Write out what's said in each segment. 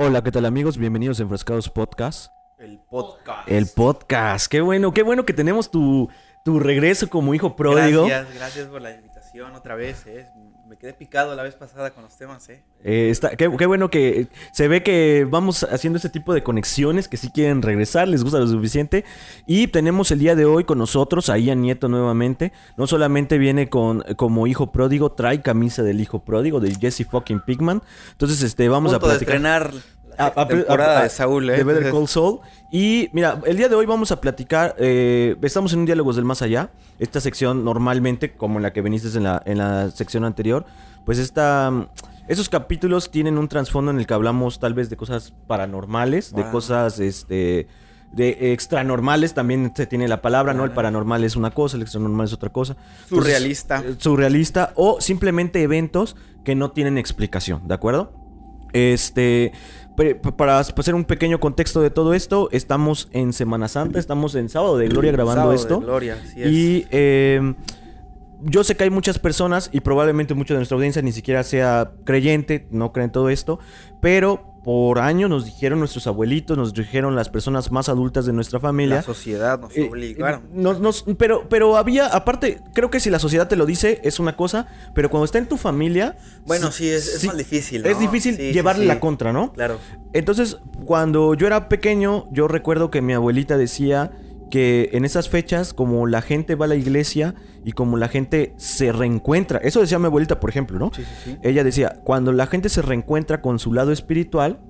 Hola, ¿qué tal amigos? Bienvenidos a Enfrascados Podcast. El podcast. El podcast. Qué bueno que tenemos tu regreso como hijo pródigo. Gracias por la invitación otra vez. Me quedé picado la vez pasada con los temas. Qué bueno que se ve que vamos haciendo este tipo de conexiones que sí quieren regresar, les gusta lo suficiente. Y tenemos el día de hoy con nosotros a Ian Nieto nuevamente. No solamente viene como hijo pródigo, trae camisa del hijo pródigo de Jesse fucking Pinkman. Entonces vamos a platicar. De estrenar la temporada de Saúl, de Better Call Saul. Y mira, el día de hoy vamos a platicar. Estamos en un Diálogos del Más Allá. Esta sección normalmente, como en la que viniste en la sección anterior, pues esos capítulos tienen un trasfondo en el que hablamos tal vez de cosas paranormales, de cosas de extranormales. También se tiene la palabra, ¿no? El paranormal es una cosa, el extranormal es otra cosa. Surrealista. Entonces, surrealista o simplemente eventos que no tienen explicación, ¿de acuerdo? Para hacer un pequeño contexto de todo esto, estamos en Semana Santa, estamos en Sábado de Gloria grabando Sábado esto. de Gloria, así es. Y yo sé que hay muchas personas, y probablemente mucha de nuestra audiencia ni siquiera sea creyente, no creen todo esto, pero por años nos dijeron nuestros abuelitos, nos dijeron las personas más adultas de nuestra familia. La sociedad nos obligaron. Pero había, aparte, creo que si la sociedad te lo dice es una cosa, pero cuando está en tu familia... Bueno, sí, es más difícil, ¿no? Es difícil llevarle la contra, ¿no? Claro. Entonces, cuando yo era pequeño, yo recuerdo que mi abuelita decía que en esas fechas, como la gente va a la iglesia y como la gente se reencuentra, eso decía mi abuelita, por ejemplo, ¿no? Sí. Ella decía, cuando la gente se reencuentra con su lado espiritual,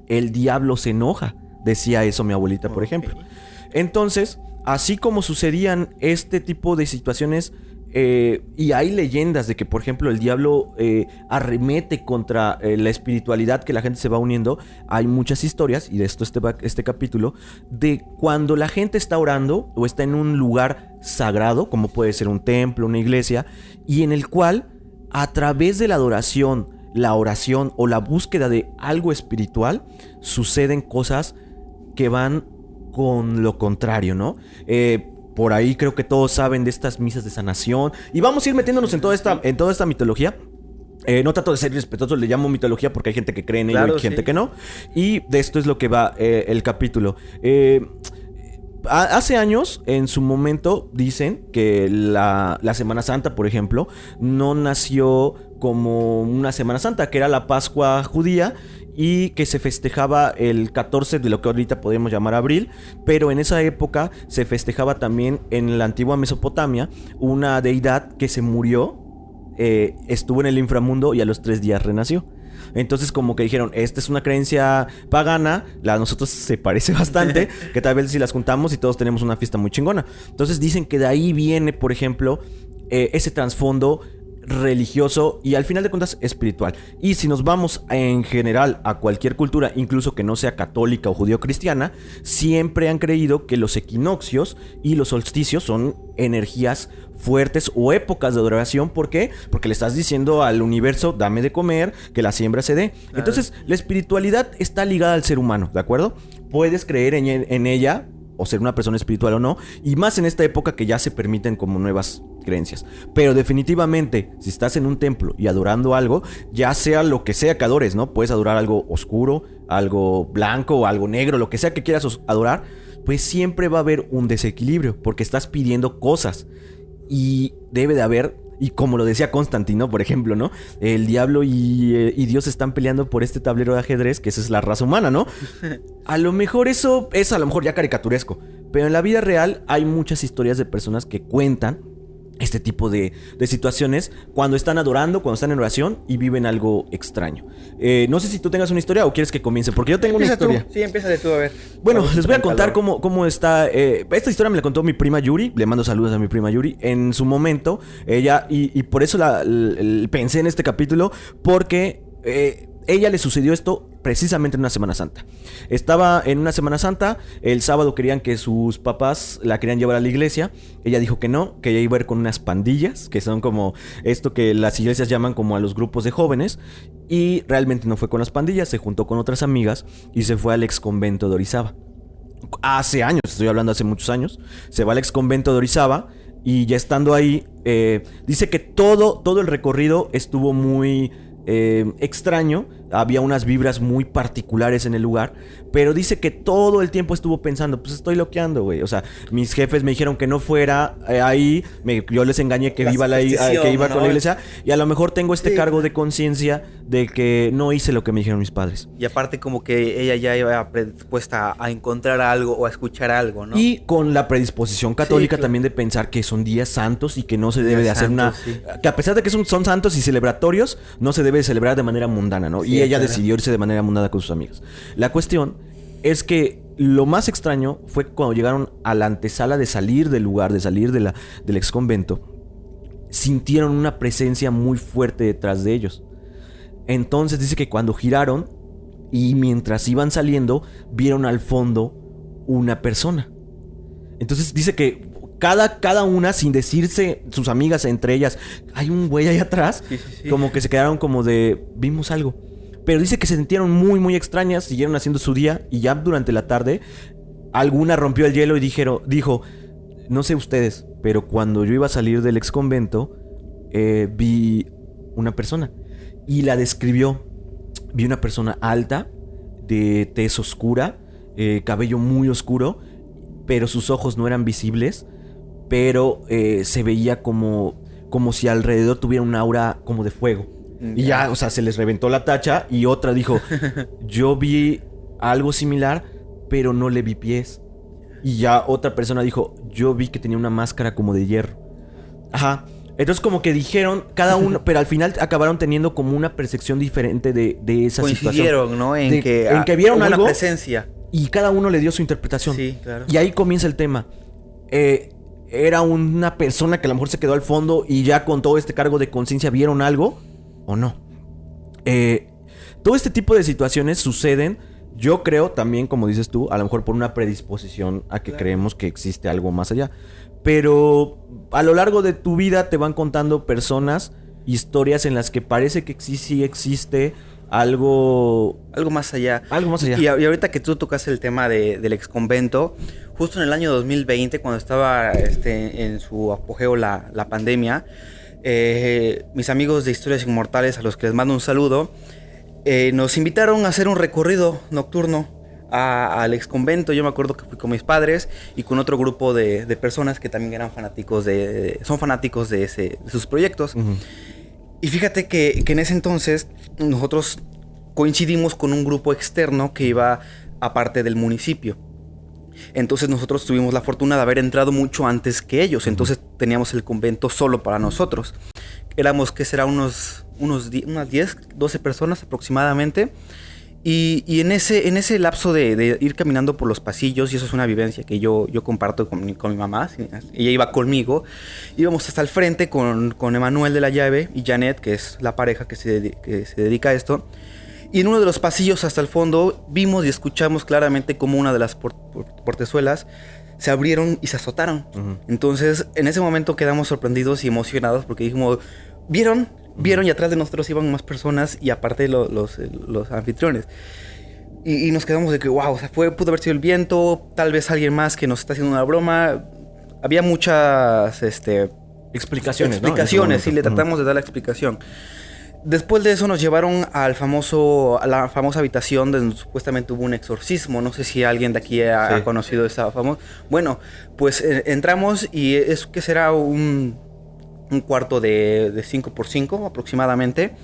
el diablo se enoja. Decía eso mi abuelita, por ejemplo. Entonces, así como sucedían este tipo de situaciones, y hay leyendas de que, por ejemplo, el diablo arremete contra la espiritualidad que la gente se va uniendo. Hay muchas historias, y de esto este capítulo, de cuando la gente está orando o está en un lugar sagrado, como puede ser un templo, una iglesia, y en el cual, a través de la adoración, la oración o la búsqueda de algo espiritual, suceden cosas que van con lo contrario, ¿no? Por ahí creo que todos saben de estas misas de sanación. Y vamos a ir metiéndonos en toda esta mitología. No trato de ser respetuoso, le llamo mitología porque hay gente que cree en ello y gente que no. Y de esto es lo que va el capítulo. Hace años, en su momento, dicen que la Semana Santa, por ejemplo, no nació como una Semana Santa, que era la Pascua judía, y que se festejaba el 14 de lo que ahorita podríamos llamar abril, pero en esa época se festejaba también en la antigua Mesopotamia una deidad que se murió, estuvo en el inframundo y a los 3 días renació. Entonces como que dijeron, esta es una creencia pagana, la de nosotros se parece bastante, que tal vez si las juntamos y todos tenemos una fiesta muy chingona. Entonces dicen que de ahí viene, por ejemplo, ese trasfondo religioso y al final de cuentas espiritual. Y si nos vamos en general a cualquier cultura, incluso que no sea católica o judío-cristiana, siempre han creído que los equinoccios y los solsticios son energías fuertes o épocas de adoración. ¿Por qué? Porque le estás diciendo al universo, dame de comer, que la siembra se dé. Entonces, la espiritualidad está ligada al ser humano, ¿de acuerdo? Puedes creer en ella o ser una persona espiritual o no, y más en esta época que ya se permiten como nuevas creencias. Pero definitivamente, si estás en un templo y adorando algo, ya sea lo que sea que adores, ¿no? Puedes adorar algo oscuro, algo blanco o algo negro, lo que sea que quieras adorar, pues siempre va a haber un desequilibrio, porque estás pidiendo cosas. Y debe de haber, y como lo decía Constantino, por ejemplo, ¿no? El diablo y Dios están peleando por este tablero de ajedrez, que esa es la raza humana, ¿no? A lo mejor eso es a lo mejor ya caricaturesco, pero en la vida real hay muchas historias de personas que cuentan este tipo de situaciones cuando están adorando, cuando están en oración y viven algo extraño. No sé si tú tengas una historia o quieres que comience, porque yo tengo una historia. Sí, empiézale tú, a ver. Bueno, les voy a contar cómo está. Esta historia me la contó mi prima Yuri. Le mando saludos a mi prima Yuri. En su momento, ella, y por eso pensé en este capítulo, porque ella le sucedió esto precisamente en una Semana Santa. Estaba en una Semana Santa, el sábado querían que sus papás la querían llevar a la iglesia. Ella dijo que no, que ella iba a ir con unas pandillas, que son como esto que las iglesias llaman como a los grupos de jóvenes. Y realmente no fue con las pandillas, se juntó con otras amigas y se fue al ex convento de Orizaba. Hace años, estoy hablando hace muchos años, se va al ex convento de Orizaba. Y ya estando ahí, dice que todo el recorrido estuvo muy extraño. había unas vibras muy particulares en el lugar, pero dice que todo el tiempo estuvo pensando, pues estoy loqueando, güey. O sea, mis jefes me dijeron que no fuera ahí, yo les engañé que iba, que iba con la iglesia, y a lo mejor tengo este cargo de conciencia de que no hice lo que me dijeron mis padres. Y aparte como que ella ya iba predispuesta a encontrar algo o a escuchar algo, ¿no? Y con la predisposición católica también de pensar que son días santos y que no se debe de hacer que a pesar de que son santos y celebratorios, no se debe de celebrar de manera mundana, ¿no? Sí, y ella decidió irse de manera mundana con sus amigas. La cuestión es que lo más extraño fue cuando llegaron a la antesala de salir del lugar, de salir del ex convento, sintieron una presencia muy fuerte detrás de ellos. Entonces dice que cuando giraron y mientras iban saliendo, vieron al fondo una persona. Entonces dice que cada una, sin decirse sus amigas entre ellas, hay un güey ahí atrás, como que se quedaron como de, vimos algo. Pero dice que se sintieron muy, muy extrañas, siguieron haciendo su día y ya durante la tarde, alguna rompió el hielo y dijo, no sé ustedes, pero cuando yo iba a salir del ex convento, vi una persona y la describió. Vi una persona alta, de tez oscura, cabello muy oscuro, pero sus ojos no eran visibles, pero se veía como si alrededor tuviera un aura como de fuego. Y ya, o sea, se les reventó la tacha y otra dijo, yo vi algo similar, pero no le vi pies. Y ya otra persona dijo, yo vi que tenía una máscara como de hierro. Ajá. Entonces como que dijeron cada uno, pero al final acabaron teniendo como una percepción diferente de esa situación. Coincidieron, ¿no? En que vieron algo. Una presencia. Y cada uno le dio su interpretación. Sí, claro. Y ahí comienza el tema. Era una persona que a lo mejor se quedó al fondo y ya con todo este cargo de conciencia vieron algo o no. Todo este tipo de situaciones suceden, yo creo también, como dices tú, a lo mejor por una predisposición a que creemos que existe algo más allá. Pero a lo largo de tu vida te van contando personas, historias en las que parece que sí existe algo más allá. Algo más allá. Y ahorita que tú tocas el tema del ex convento, justo en el año 2020, cuando estaba en su apogeo la pandemia, mis amigos de Historias Inmortales, a los que les mando un saludo, nos invitaron a hacer un recorrido nocturno al ex convento. Yo me acuerdo que fui con mis padres y con otro grupo de personas que también eran fanáticos son fanáticos de sus proyectos. Uh-huh. Y fíjate que en ese entonces nosotros coincidimos con un grupo externo que iba aparte del municipio. Entonces nosotros tuvimos la fortuna de haber entrado mucho antes que ellos. Entonces teníamos el convento solo para nosotros. Éramos, ¿qué será? Unas 10, 12 personas aproximadamente. Y en ese lapso de ir caminando por los pasillos, y eso es una vivencia que yo comparto con mi mamá, ella iba conmigo, íbamos hasta el frente con Emanuel de la Llave y Janet, que es la pareja que se dedica a esto, y en uno de los pasillos hasta el fondo vimos y escuchamos claramente cómo una de las portezuelas se abrieron y se azotaron. Uh-huh. Entonces en ese momento quedamos sorprendidos y emocionados porque dijimos, ¿vieron? Y atrás de nosotros iban más personas y aparte los anfitriones. Y nos quedamos de que, wow, o sea, pudo haber sido el viento, tal vez alguien más que nos está haciendo una broma. Había muchas explicaciones, ¿no? Sí, le tratamos de dar la explicación. Después de eso nos llevaron a la famosa habitación donde supuestamente hubo un exorcismo. No sé si alguien de aquí ha conocido esa famosa. Bueno, pues entramos y es que será un cuarto de 5x5 aproximadamente.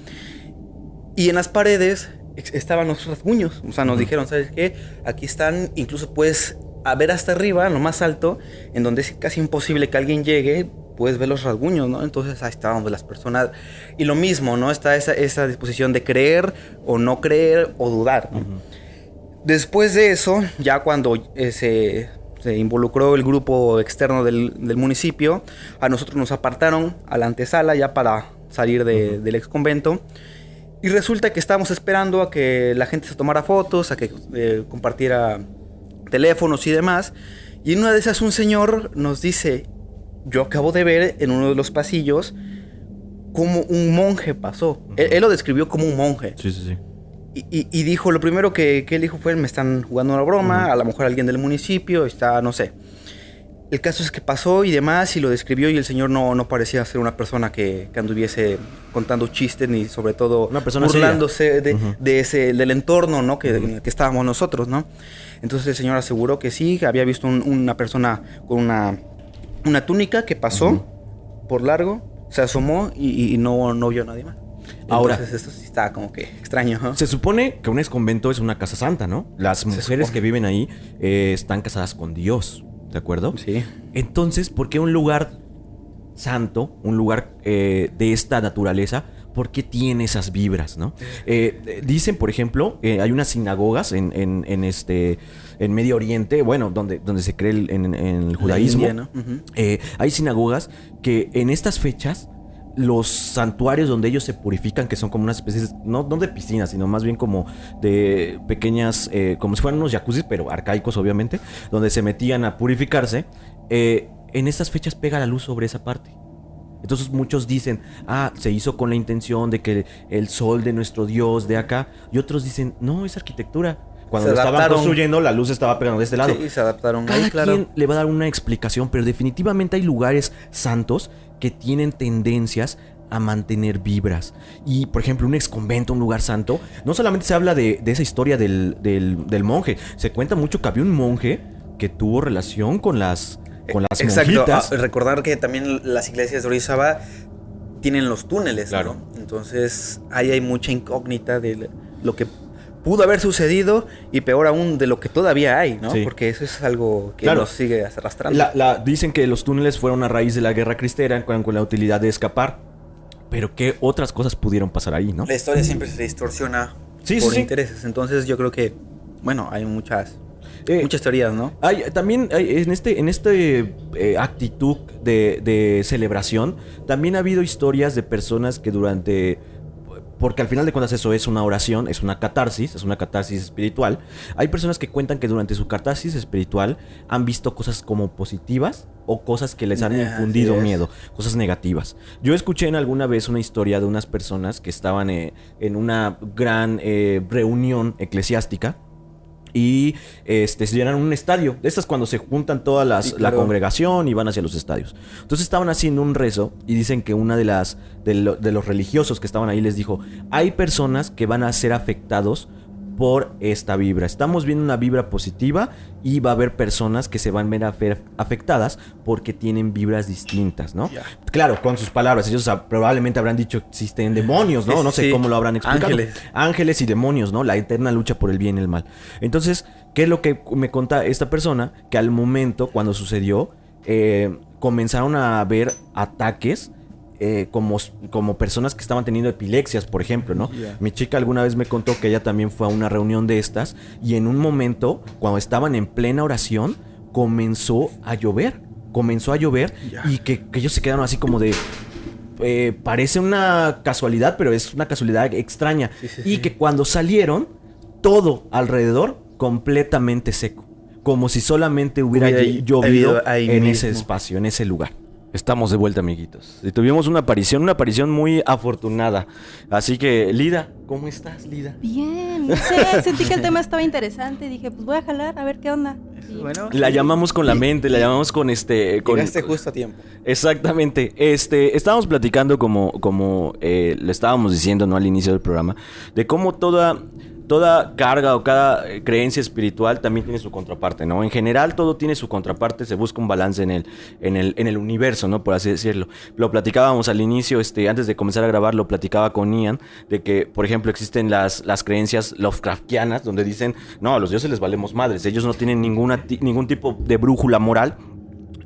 Y en las paredes estaban los rasguños. O sea, nos dijeron, ¿sabes qué? Aquí están, incluso puedes ver hasta arriba, lo más alto, en donde es casi imposible que alguien llegue, puedes ver los rasguños, ¿no? Entonces ahí estaban las personas. Y lo mismo, ¿no? Está esa disposición de creer o no creer o dudar, ¿no? Uh-huh. Después de eso, ya cuando se involucró el grupo externo del municipio, a nosotros nos apartaron a la antesala ya para salir del ex convento. Y resulta que estábamos esperando a que la gente se tomara fotos, a que compartiera teléfonos y demás. Y en una de esas un señor nos dice, yo acabo de ver en uno de los pasillos cómo un monje pasó. Uh-huh. Él lo describió como un monje. Sí. Y dijo, lo primero que él dijo fue, me están jugando una broma, uh-huh. A lo mejor alguien del municipio está, no sé. El caso es que pasó y demás, y lo describió, y el señor no parecía ser una persona que anduviese contando chistes, ni sobre todo una persona burlándose uh-huh. del entorno, ¿no? Uh-huh. En el que estábamos nosotros, ¿no? Entonces el señor aseguró que sí, que había visto una persona con una túnica que pasó uh-huh. por largo, se asomó y no vio a nadie más. Ahora, entonces esto sí está como que extraño, ¿no? Se supone que un exconvento es una casa santa, ¿no? Las mujeres que viven ahí están casadas con Dios, ¿de acuerdo? Sí. Entonces, ¿por qué un lugar santo, un lugar de esta naturaleza, por qué tiene esas vibras, ¿no? Dicen, por ejemplo, hay unas sinagogas en Medio Oriente, bueno, donde se cree en el judaísmo. India, ¿no? Uh-huh. Hay sinagogas que en estas fechas los santuarios donde ellos se purifican, que son como unas especies, no de piscinas, sino más bien como de pequeñas, como si fueran unos jacuzzis, pero arcaicos obviamente, donde se metían a purificarse, en estas fechas pega la luz sobre esa parte. Entonces muchos dicen, se hizo con la intención de que el sol de nuestro Dios de acá, y otros dicen, no, es arquitectura. Cuando lo estaban construyendo, la luz estaba pegando de este lado. Sí, se adaptaron. Cada quien le va a dar una explicación, pero definitivamente hay lugares santos que tienen tendencias a mantener vibras. Y, por ejemplo, un exconvento, un lugar santo, no solamente se habla de esa historia del monje, se cuenta mucho que había un monje que tuvo relación con las monjitas. Recordar que también las iglesias de Orizaba tienen los túneles, claro, ¿no? Entonces, ahí hay mucha incógnita de lo que pudo haber sucedido y peor aún de lo que todavía hay, ¿no? Sí. Porque eso es algo que nos sigue arrastrando. Dicen que los túneles fueron a raíz de la guerra cristera con la utilidad de escapar. Pero ¿qué otras cosas pudieron pasar ahí, no? La historia siempre se distorsiona por intereses. Entonces yo creo que, bueno, hay muchas teorías, ¿no? También en este actitud de celebración, también ha habido historias de personas que porque al final de cuentas eso es una oración, es una catarsis espiritual. Hay personas que cuentan que durante su catarsis espiritual han visto cosas como positivas o cosas que les han infundido miedo, cosas negativas. Yo escuché en alguna vez una historia de unas personas que estaban en una gran reunión eclesiástica y se llenaron un estadio. De estas cuando se juntan toda la congregación y van hacia los estadios. Entonces estaban haciendo un rezo y dicen que una de los religiosos que estaban ahí les dijo: hay personas que van a ser afectados por esta vibra. Estamos viendo una vibra positiva y va a haber personas que se van a ver afectadas porque tienen vibras distintas, ¿no? Yeah. Claro, con sus palabras. Ellos probablemente habrán dicho que existen demonios, ¿no? No sé cómo lo habrán explicado. Ángeles y demonios, ¿no? La eterna lucha por el bien y el mal. Entonces, ¿qué es lo que me cuenta esta persona? Que al momento, cuando sucedió, comenzaron a haber ataques como personas que estaban teniendo epilepsias, por ejemplo, ¿no? Yeah. Mi chica alguna vez me contó que ella también fue a una reunión de estas y en un momento, cuando estaban en plena oración, comenzó a llover yeah. Y que ellos se quedaron así como de... parece una casualidad, pero es una casualidad extraña. Y que cuando salieron, todo alrededor completamente seco, como si solamente hubiera llovido en ese espacio, en ese lugar. Estamos de vuelta, amiguitos. Y tuvimos una aparición muy afortunada. Así que, Lida, ¿cómo estás, Lida? Bien, no sé, sentí que el tema estaba interesante. Dije, pues voy a jalar, a ver qué onda. Y... bueno, la llamamos con la mente, la llamamos con Llegaste justo a tiempo. Exactamente. Estábamos platicando como le estábamos diciendo, ¿no? Al inicio del programa, de cómo toda carga o cada creencia espiritual también tiene su contraparte, ¿no? En general todo tiene su contraparte, se busca un balance en el universo, ¿no? Por así decirlo. Lo platicábamos al inicio, antes de comenzar a grabar, lo platicaba con Ian, de que, por ejemplo, existen las creencias Lovecraftianas, donde dicen, no, a los dioses les valemos madres, ellos no tienen ningún tipo de brújula moral.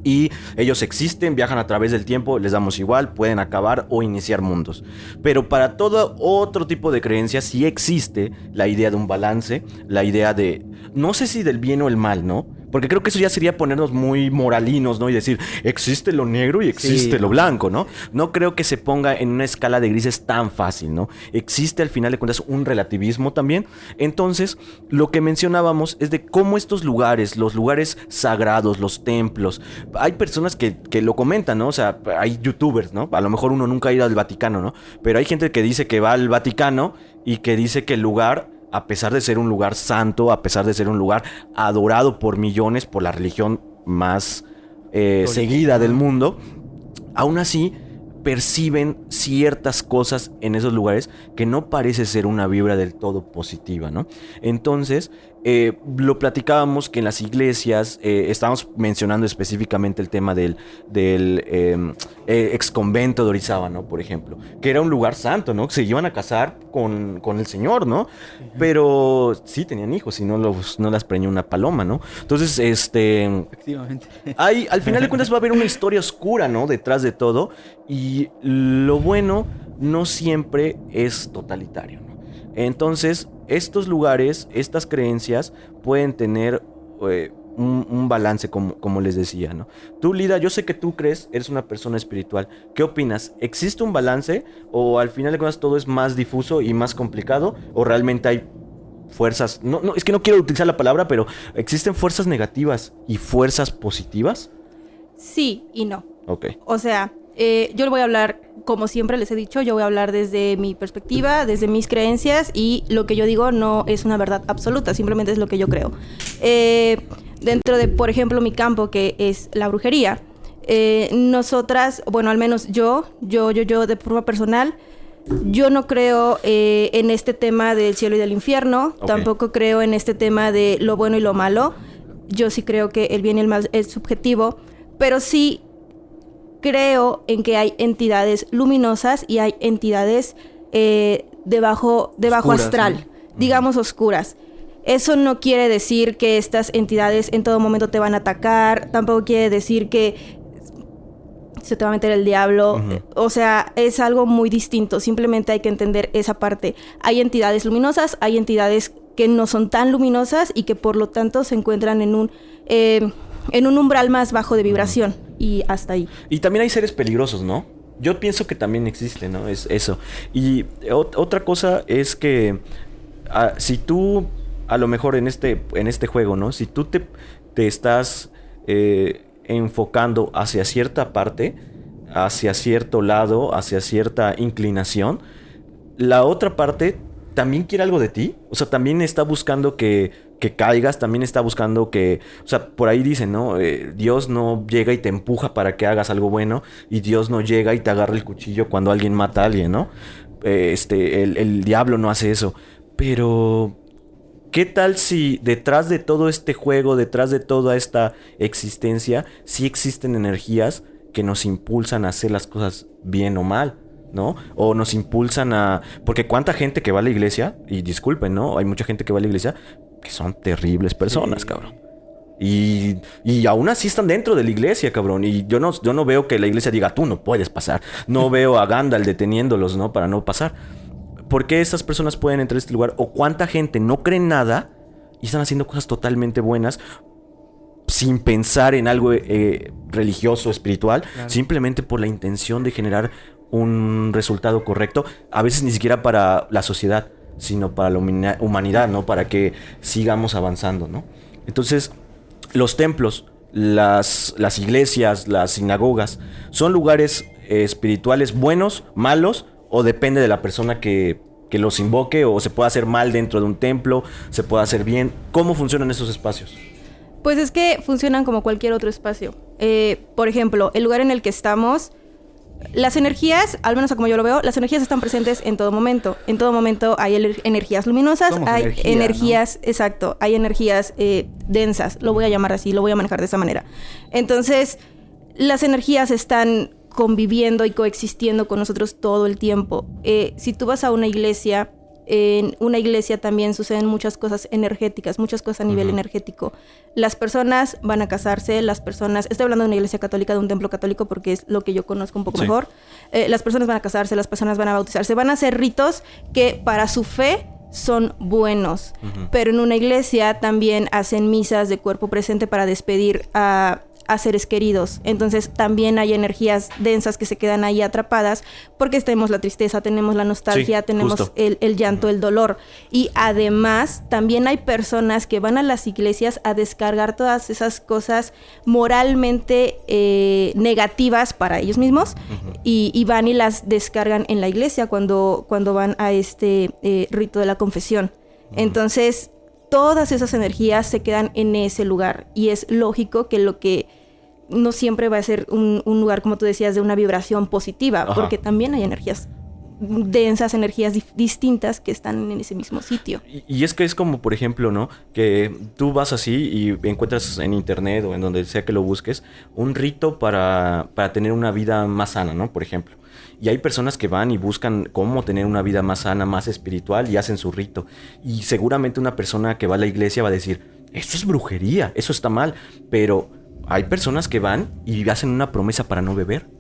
Y ellos existen, viajan a través del tiempo, les damos igual, pueden acabar o iniciar mundos. Pero para todo otro tipo de creencias sí existe la idea de un balance, la idea de, no sé si del bien o el mal, ¿no? Porque creo que eso ya sería ponernos muy moralinos, ¿no? Y decir, existe lo negro y existe lo blanco, ¿no? No creo que se ponga en una escala de grises tan fácil, ¿no? Existe al final de cuentas un relativismo también. Entonces, lo que mencionábamos es de cómo estos lugares, los lugares sagrados, los templos, hay personas que lo comentan, ¿no? O sea, hay youtubers, ¿no? A lo mejor uno nunca ha ido al Vaticano, ¿no? Pero hay gente que dice que va al Vaticano y que dice que el lugar, a pesar de ser un lugar santo, a pesar de ser un lugar adorado por millones, por la religión más seguida del mundo, aún así perciben ciertas cosas en esos lugares que no parece ser una vibra del todo positiva, ¿no? Entonces, lo platicábamos que en las iglesias, estábamos mencionando específicamente el tema del ex convento de Orizaba, ¿no? Por ejemplo, que era un lugar santo, ¿no? Se iban a casar con el Señor, ¿no? Pero sí tenían hijos y no las preñó una paloma, ¿no? Entonces, Efectivamente. al final de cuentas va a haber una historia oscura, ¿no? Detrás de todo. Y lo bueno no siempre es totalitario, ¿no? Entonces, estos lugares, estas creencias pueden tener un balance, como les decía, ¿no? Tú, Lida, yo sé que tú eres una persona espiritual. ¿Qué opinas? ¿Existe un balance o al final de cuentas todo es más difuso y más complicado? ¿O realmente hay fuerzas? No, es que no quiero utilizar la palabra, pero ¿existen fuerzas negativas y fuerzas positivas? Sí y no. Ok. O sea, yo le voy a hablar, como siempre les he dicho, yo voy a hablar desde mi perspectiva, desde mis creencias, y lo que yo digo no es una verdad absoluta, simplemente es lo que yo creo. Dentro de, por ejemplo, mi campo, que es la brujería, nosotras, bueno, al menos yo de forma personal, yo no creo en este tema del cielo y del infierno, Okay. Tampoco creo en este tema de lo bueno y lo malo. Yo sí creo que el bien y el mal es subjetivo, pero sí creo en que hay entidades luminosas y hay entidades de bajo Oscuras, astral, ¿no? digamos oscuras. Eso no quiere decir que estas entidades en todo momento te van a atacar, tampoco quiere decir que se te va a meter el diablo. O sea, es algo muy distinto, simplemente hay que entender esa parte. Hay entidades luminosas, hay entidades que no son tan luminosas y que por lo tanto se encuentran en un umbral más bajo de vibración. Y hasta ahí. Y también hay seres peligrosos, ¿no? Yo pienso que también existe, ¿no? Es eso. Y otra cosa es que si tú, a lo mejor en este juego, ¿no? Si tú te estás enfocando hacia cierta parte, hacia cierto lado, hacia cierta inclinación, la otra parte también quiere algo de ti. O sea, también está buscando que caigas, también está buscando que... O sea, por ahí dicen, ¿no? Dios no llega y te empuja para que hagas algo bueno, y Dios no llega y te agarra el cuchillo cuando alguien mata a alguien, ¿no? El diablo no hace eso. Pero... ¿qué tal si detrás de todo este juego, detrás de toda esta existencia, sí existen energías que nos impulsan a hacer las cosas bien o mal, ¿no? O nos impulsan a... porque cuánta gente que va a la iglesia, y disculpen, ¿no? Hay mucha gente que va a la iglesia que son terribles personas, sí, cabrón. Y aún así están dentro de la iglesia, cabrón. Y yo no veo que la iglesia diga, tú no puedes pasar. No veo a Gandalf deteniéndolos, ¿no? Para no pasar. ¿Por qué esas personas pueden entrar a este lugar? ¿O cuánta gente no cree en nada y están haciendo cosas totalmente buenas sin pensar en algo religioso, espiritual? Claro. Simplemente por la intención de generar un resultado correcto. A veces ni siquiera para la sociedad, sino para la humanidad, ¿no? Para que sigamos avanzando, ¿no? Entonces, los templos, las iglesias, las sinagogas, ¿son lugares espirituales buenos, malos? ¿O depende de la persona que los invoque? ¿O se puede hacer mal dentro de un templo? ¿Se puede hacer bien? ¿Cómo funcionan esos espacios? Pues es que funcionan como cualquier otro espacio. Por ejemplo, el lugar en el que estamos, las energías, al menos como yo lo veo, las energías están presentes en todo momento. En todo momento hay energías luminosas, hay energías, ¿no? Exacto, hay energías densas, lo voy a llamar así, lo voy a manejar de esa manera. Entonces, las energías están conviviendo y coexistiendo con nosotros todo el tiempo. Si tú vas a una iglesia, en una iglesia también suceden muchas cosas energéticas, muchas cosas a nivel energético. Las personas van a casarse, estoy hablando de una iglesia católica, de un templo católico, porque es lo que yo conozco un poco mejor. Las personas van a casarse, las personas van a bautizarse, van a hacer ritos que para su fe son buenos. Pero en una iglesia también hacen misas de cuerpo presente para despedir a seres queridos. Entonces también hay energías densas que se quedan ahí atrapadas porque tenemos la tristeza, tenemos la nostalgia, tenemos el llanto, el dolor. Y además también hay personas que van a las iglesias a descargar todas esas cosas moralmente negativas para ellos mismos y van y las descargan en la iglesia cuando van a este rito de la confesión. Entonces todas esas energías se quedan en ese lugar y es lógico que lo que no siempre va a ser un lugar, como tú decías, de una vibración positiva, Ajá. porque también hay energías densas, energías distintas que están en ese mismo sitio. Y es que es como, por ejemplo, ¿no? Que tú vas así y encuentras en internet o en donde sea que lo busques un rito para tener una vida más sana, ¿no? Por ejemplo. Y hay personas que van y buscan cómo tener una vida más sana, más espiritual y hacen su rito. Y seguramente una persona que va a la iglesia va a decir, eso es brujería, eso está mal. Pero hay personas que van y hacen una promesa para no beber.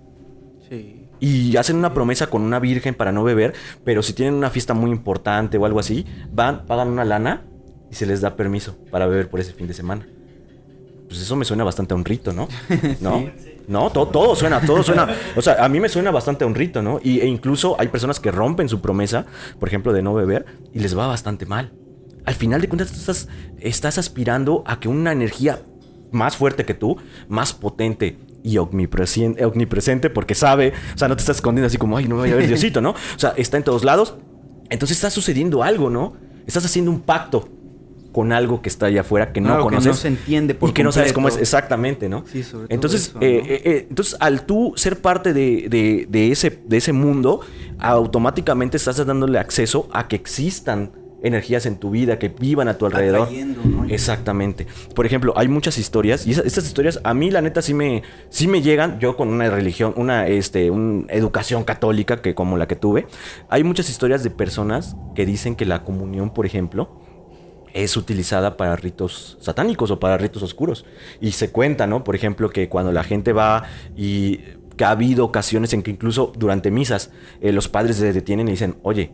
Sí. Y hacen una promesa con una virgen para no beber, pero si tienen una fiesta muy importante o algo así, van, pagan una lana y se les da permiso para beber por ese fin de semana. Pues eso me suena bastante a un rito, ¿no? ¿No? No, todo suena. O sea, a mí me suena bastante a un rito, ¿no? E incluso hay personas que rompen su promesa, por ejemplo, de no beber, y les va bastante mal. Al final de cuentas, tú estás aspirando a que una energía más fuerte que tú, más potente y omnipresente, porque sabe, o sea, no te estás escondiendo así como, ay, no me voy a ver Diosito, ¿no? O sea, está en todos lados. Entonces está sucediendo algo, ¿no? Estás haciendo un pacto con algo que está allá afuera que no conoces. Que no se entiende por y que no sabes cómo es completo. exactamente, ¿no? Sí, sobre todo entonces, eso, ¿no? entonces, al tú ser parte de ese mundo, automáticamente estás dándole acceso a que existan energías en tu vida, que vivan a tu alrededor. Atrayendo, ¿no? Exactamente. Por ejemplo, hay muchas historias, y estas historias a mí la neta sí me llegan, yo con una religión, una educación católica que como la que tuve, hay muchas historias de personas que dicen que la comunión, por ejemplo, es utilizada para ritos satánicos o para ritos oscuros. Y se cuenta, ¿no? Por ejemplo, que cuando la gente va y que ha habido ocasiones en que incluso durante misas los padres se detienen y dicen, oye,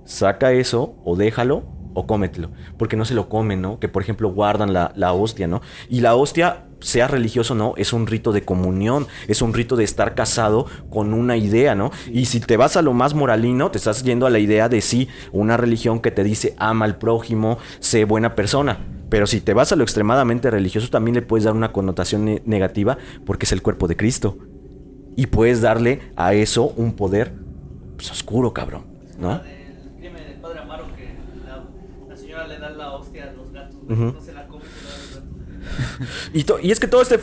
saca eso o déjalo o cómetelo, porque no se lo comen, ¿no? Que por ejemplo guardan la hostia, ¿no? Y la hostia, sea religioso o no, es un rito de comunión, es un rito de estar casado con una idea, ¿no? Y si te vas a lo más moralino, te estás yendo a la idea de sí, una religión que te dice ama al prójimo, sé buena persona. Pero si te vas a lo extremadamente religioso, también le puedes dar una connotación negativa porque es el cuerpo de Cristo. Y puedes darle a eso un poder pues, oscuro, cabrón, ¿no? Del padre Amaro que la señora le da la hostia a los gatos, no se la come, se la da a los gatos. Y es que todo este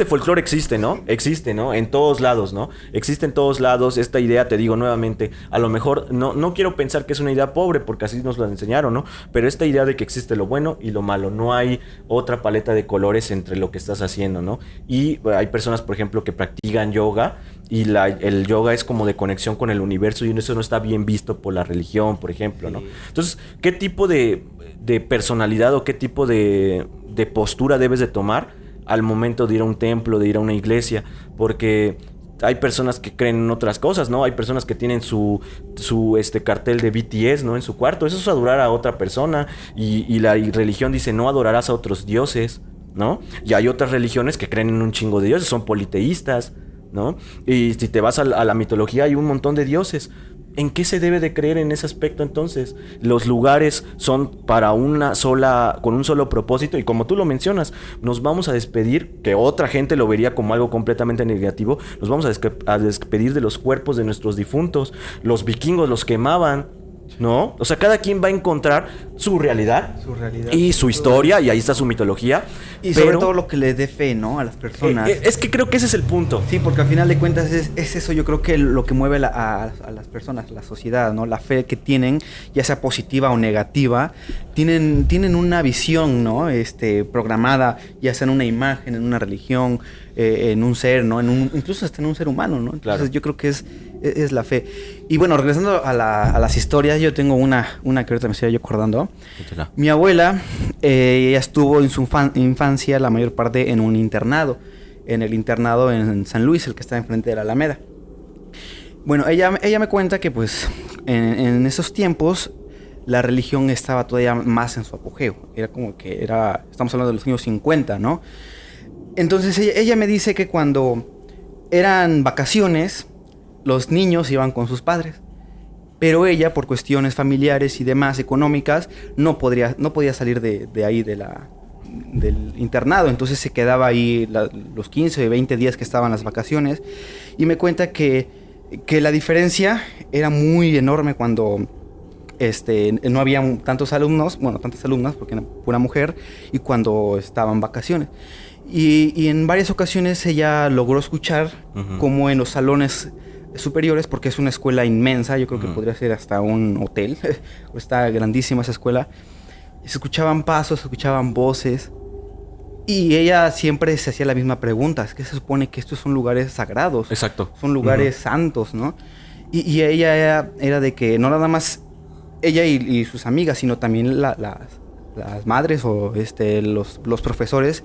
folclore existe, ¿no? Existe, ¿no? En todos lados, ¿no? Existe en todos lados esta idea, te digo nuevamente, a lo mejor no quiero pensar que es una idea pobre porque así nos lo enseñaron, ¿no? Pero esta idea de que existe lo bueno y lo malo, no hay otra paleta de colores entre lo que estás haciendo, ¿no? Y hay personas, por ejemplo, que practican yoga y el yoga es como de conexión con el universo y eso no está bien visto por la religión, por ejemplo, ¿no? Entonces, ¿qué tipo de personalidad o qué tipo de postura debes de tomar al momento de ir a un templo, de ir a una iglesia? Porque hay personas que creen en otras cosas, ¿no? Hay personas que tienen su cartel de BTS, ¿no? En su cuarto. Eso es adorar a otra persona. Y la religión dice, no adorarás a otros dioses, ¿no? Y hay otras religiones que creen en un chingo de dioses, son politeístas, ¿no? Y si te vas a la mitología, hay un montón de dioses. ¿En qué se debe de creer en ese aspecto entonces? Los lugares son para con un solo propósito y como tú lo mencionas, nos vamos a despedir, que otra gente lo vería como algo completamente negativo, nos vamos a despedir de los cuerpos de nuestros difuntos. Los vikingos los quemaban, ¿no? O sea, cada quien va a encontrar su realidad y su historia y ahí está su mitología. Y sobre todo lo que le dé fe, ¿no? A las personas. Es que creo que ese es el punto. Sí, porque al final de cuentas es eso, yo creo que lo que mueve a las personas, la sociedad, ¿no? La fe que tienen, ya sea positiva o negativa, tienen una visión, ¿no? Programada, ya sea en una imagen, en una religión, en un ser, ¿no? Incluso hasta en un ser humano, ¿no? Entonces Claro. yo creo que es la fe. Y bueno, regresando a las historias, yo tengo una que ahorita me estoy yo acordando. Échala. Mi abuela, ella estuvo en su infancia la mayor parte en un internado, en el internado en San Luis, el que está enfrente de la Alameda. Bueno, ella me cuenta que pues en esos tiempos la religión estaba todavía más en su apogeo. Era como que estamos hablando de los años 50, ¿no? Entonces ella me dice que cuando eran vacaciones, los niños iban con sus padres. Pero ella, por cuestiones familiares y demás económicas, no podía salir de ahí, del internado. Entonces se quedaba ahí los 15 o 20 días que estaban las vacaciones. Y me cuenta que la diferencia era muy enorme cuando no había tantas alumnas, porque era pura mujer, y cuando estaban vacaciones. Y en varias ocasiones ella logró escuchar Ujú. como en los salones superiores, porque es una escuela inmensa, yo creo que podría ser hasta un hotel, está grandísima esa escuela, se escuchaban pasos, se escuchaban voces, y ella siempre se hacía la misma pregunta, es que se supone que estos son lugares sagrados, Exacto. son lugares santos, ¿no? Y ella era de que no nada más ella y sus amigas, sino también las madres o los profesores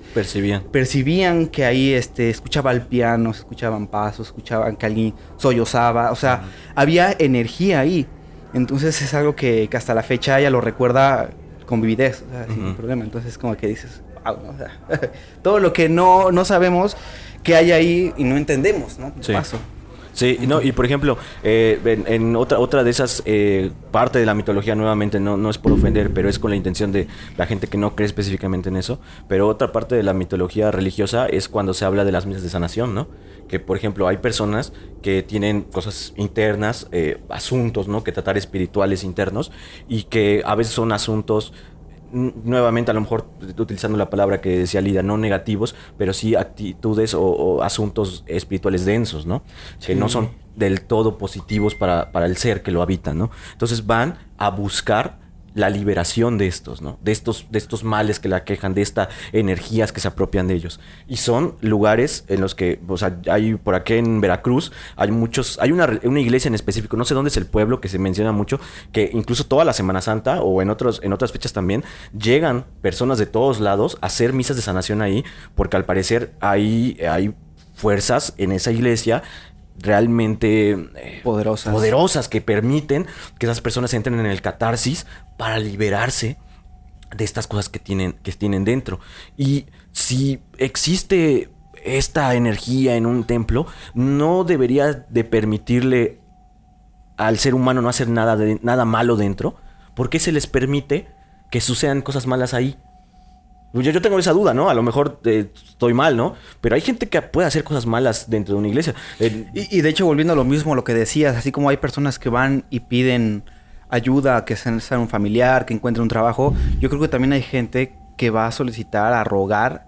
percibían que ahí escuchaba el piano, se escuchaban pasos, escuchaban que alguien sollozaba, o sea, había energía ahí. Entonces es algo que hasta la fecha ella lo recuerda con vividez, o sea, sin problema. Entonces como que dices, wow, ¿no? O sea, todo lo que no sabemos que hay ahí y no entendemos, ¿no? Sí. Paso. Sí, no, y por ejemplo, en otra de esas parte de la mitología, nuevamente, no es por ofender, pero es con la intención de la gente que no cree específicamente en eso, pero otra parte de la mitología religiosa es cuando se habla de las misas de sanación, ¿no? Que, por ejemplo, hay personas que tienen cosas internas, asuntos, ¿no? Que tratar espirituales internos, y que a veces son asuntos... nuevamente, a lo mejor utilizando la palabra que decía Lida, no negativos, pero sí actitudes o asuntos espirituales densos, ¿no? Sí. Que no son del todo positivos para el ser que lo habita, ¿no? Entonces van a buscar la liberación de estos, ¿no? De estos males que la quejan, de estas energías que se apropian de ellos. Y son lugares en los que, o sea, hay por aquí en Veracruz, hay una iglesia en específico, no sé dónde es el pueblo, que se menciona mucho, que incluso toda la Semana Santa o en otras fechas también, llegan personas de todos lados a hacer misas de sanación ahí, porque al parecer hay fuerzas en esa iglesia realmente poderosas que permiten que esas personas entren en el catarsis para liberarse de estas cosas que tienen dentro. Y si existe esta energía en un templo, no debería de permitirle al ser humano no hacer nada malo dentro. ¿Por qué se les permite que sucedan cosas malas ahí? Yo tengo esa duda, ¿no? A lo mejor estoy mal, ¿no? Pero hay gente que puede hacer cosas malas dentro de una iglesia. Y de hecho, volviendo a lo mismo, lo que decías, así como hay personas que van y piden ayuda, que sea un familiar, que encuentre un trabajo, yo creo que también hay gente que va a solicitar, a rogar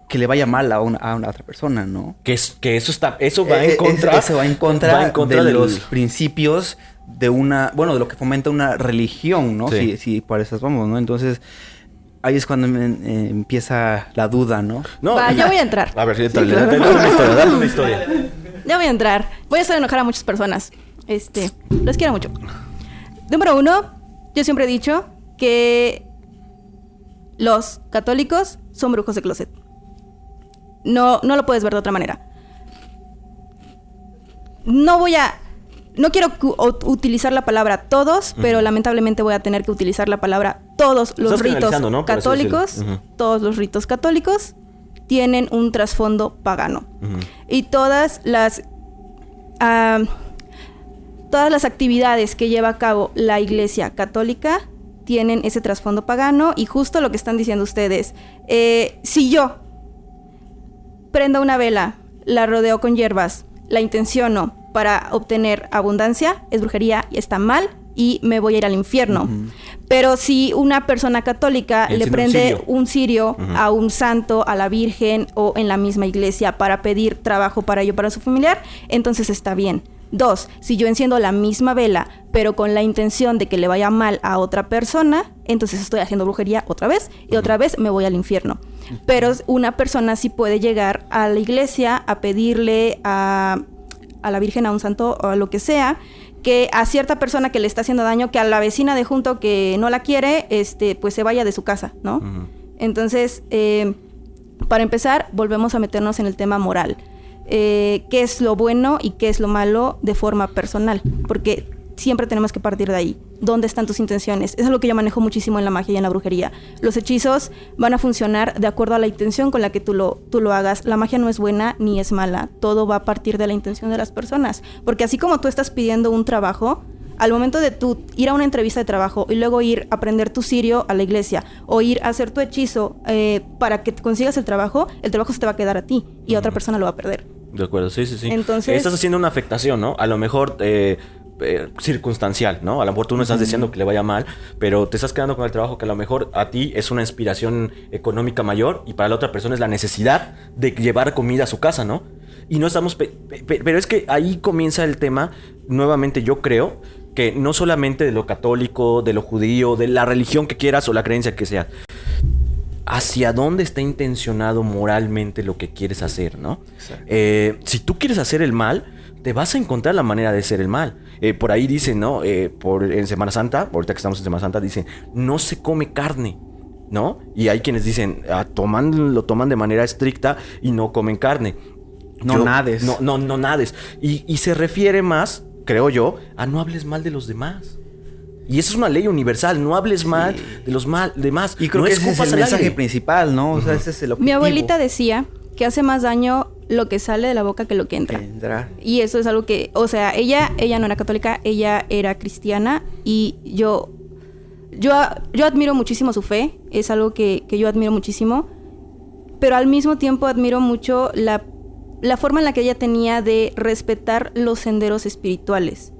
que le vaya mal a una otra persona, ¿no? Que eso va en contra. Eso va en contra de los principios de de lo que fomenta una religión, ¿no? Sí. Si por eso vamos, ¿no? Entonces... ahí es cuando empieza la duda, ¿no? Ya voy a entrar. A ver, dale una historia. Ya voy a entrar. Voy a hacer enojar a muchas personas. Los quiero mucho. Número 1, yo siempre he dicho que los católicos son brujos de closet. No lo puedes ver de otra manera. No quiero utilizar la palabra todos, pero lamentablemente voy a tener que utilizar la palabra todos los ritos católicos. Todos los ritos católicos tienen un trasfondo pagano. Y todas las actividades que lleva a cabo la Iglesia Católica tienen ese trasfondo pagano. Y justo lo que están diciendo ustedes, si yo prendo una vela, la rodeo con hierbas, la intenciono para obtener abundancia, es brujería y está mal y me voy a ir al infierno. Pero si una persona católica le prende un cirio a un santo, a la Virgen o en la misma iglesia para pedir trabajo para ello, para su familiar, entonces está bien. 2, si yo enciendo la misma vela, pero con la intención de que le vaya mal a otra persona, entonces estoy haciendo brujería otra vez y otra vez me voy al infierno. Pero una persona sí puede llegar a la iglesia a pedirle a la Virgen, a un santo o a lo que sea, que a cierta persona que le está haciendo daño, que a la vecina de junto que no la quiere, pues se vaya de su casa, ¿no? Entonces, para empezar, volvemos a meternos en el tema moral. ¿Qué es lo bueno y qué es lo malo de forma personal? Porque siempre tenemos que partir de ahí. ¿Dónde están tus intenciones? Eso es lo que yo manejo muchísimo en la magia y en la brujería. Los hechizos van a funcionar de acuerdo a la intención con la que tú lo hagas. La magia no es buena ni es mala. Todo va a partir de la intención de las personas. Porque así como tú estás pidiendo un trabajo, al momento de tú ir a una entrevista de trabajo y luego ir a prender tu cirio a la iglesia o ir a hacer tu hechizo para que consigas el trabajo se te va a quedar a ti y a otra persona lo va a perder. De acuerdo, sí. Entonces, estás haciendo una afectación, ¿no? A lo mejor circunstancial, ¿no? A lo mejor tú no estás diciendo que le vaya mal, pero te estás quedando con el trabajo que a lo mejor a ti es una inspiración económica mayor y para la otra persona es la necesidad de llevar comida a su casa, ¿no? Y no estamos... pero es que ahí comienza el tema, nuevamente yo creo, que no solamente de lo católico, de lo judío, de la religión que quieras o la creencia que sea. Hacia dónde está intencionado moralmente lo que quieres hacer, ¿no? Si tú quieres hacer el mal, te vas a encontrar la manera de hacer el mal. Por ahí dicen, ¿no? En Semana Santa, ahorita que estamos en Semana Santa, dicen, no se come carne, ¿no? Y hay quienes dicen, lo toman de manera estricta y no comen carne. No nades. No nades. Y se refiere más, creo yo, a no hables mal de los demás. Y esa es una ley universal, no hables mal de los demás. Y creo que ese es el mensaje principal, ¿no? O sea, ese es el objetivo. Mi abuelita decía que hace más daño lo que sale de la boca que lo que entra. Y eso es algo que, o sea, ella no era católica, ella era cristiana y yo admiro muchísimo su fe, es algo que yo admiro muchísimo, pero al mismo tiempo admiro mucho la forma en la que ella tenía de respetar los senderos espirituales.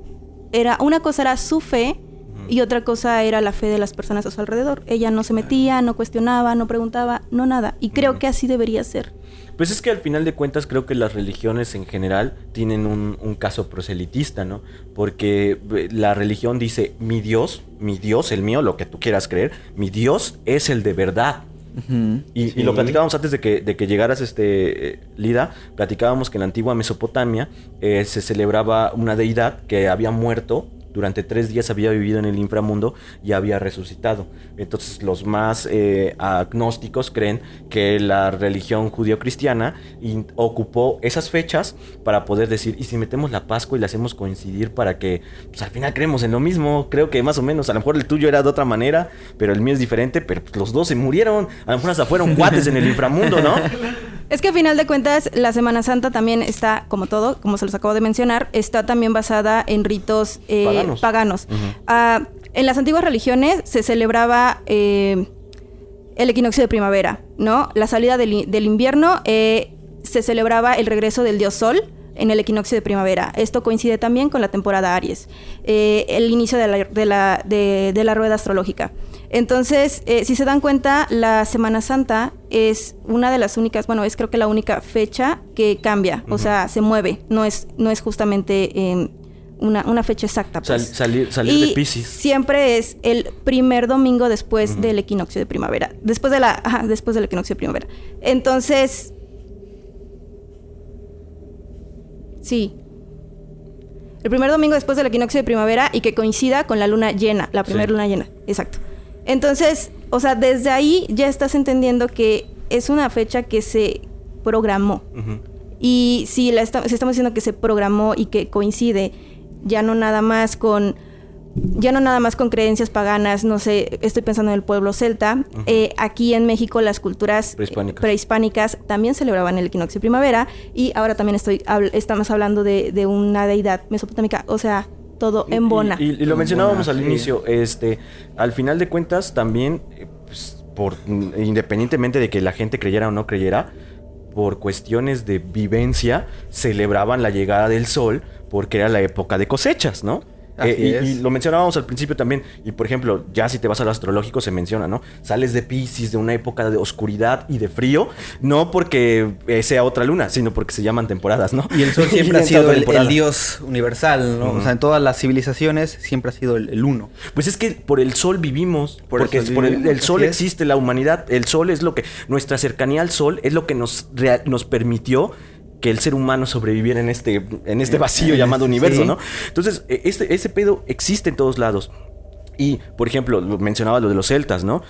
Una cosa era su fe y otra cosa era la fe de las personas a su alrededor. Ella no se metía, no cuestionaba, no preguntaba, no nada. Y creo que así debería ser. Pues es que al final de cuentas creo que las religiones en general tienen un caso proselitista, ¿no? Porque la religión dice, mi Dios, el mío, lo que tú quieras creer, mi Dios es el de verdad. Y lo platicábamos antes de que llegaras, Lida, platicábamos que en la antigua Mesopotamia se celebraba una deidad que había muerto. Durante 3 días había vivido en el inframundo y había resucitado. Entonces los más agnósticos creen que la religión judío-cristiana ocupó esas fechas para poder decir, ¿y si metemos la Pascua y la hacemos coincidir para que pues, al final creemos en lo mismo? Creo que más o menos, a lo mejor el tuyo era de otra manera, pero el mío es diferente, pero pues, los dos se murieron. A lo mejor hasta fueron cuates en el inframundo, ¿no? Es que a final de cuentas la Semana Santa también está, como todo, como se los acabo de mencionar, está también basada en ritos paganos. En las antiguas religiones se celebraba el equinoccio de primavera, ¿no? La salida del invierno, se celebraba el regreso del dios Sol en el equinoccio de primavera. Esto coincide también con la temporada Aries, el inicio de la rueda astrológica. Entonces, si se dan cuenta, la Semana Santa es una de las únicas, bueno, es creo que la única fecha que cambia, o sea, se mueve, no es justamente una fecha exacta. Pues. Salir de Piscis. Siempre es el primer domingo después del equinoccio de primavera, después del equinoccio de primavera. Entonces, sí. El primer domingo después del equinoccio de primavera y que coincida con la luna llena, la primera luna llena, exacto. Entonces, o sea, desde ahí ya estás entendiendo que es una fecha que se programó. Y si estamos diciendo que se programó y que coincide, ya no nada más con creencias paganas, no sé, estoy pensando en el pueblo celta. Aquí en México las culturas prehispánicas también celebraban el equinoccio de primavera y ahora también estamos hablando de una deidad mesopotámica, o sea, todo embona. Y lo mencionábamos al inicio, al final de cuentas también, pues, independientemente de que la gente creyera o no creyera, por cuestiones de vivencia, celebraban la llegada del sol porque era la época de cosechas, ¿no? Y lo mencionábamos al principio también. Y por ejemplo, ya si te vas al astrológico se menciona, ¿no? Sales de Piscis, de una época de oscuridad y de frío, no porque sea otra luna, sino porque se llaman temporadas, ¿no? Y el sol siempre ha sido el dios universal, ¿no? O sea, en todas las civilizaciones siempre ha sido el uno. Pues es que por el sol vivimos, porque por el sol existe la humanidad. El sol es lo que, nuestra cercanía al sol es lo que nos permitió que el ser humano sobreviviera en este vacío llamado universo, ¿no? Entonces, ese pedo existe en todos lados. Y, por ejemplo, mencionaba lo de los celtas, ¿no?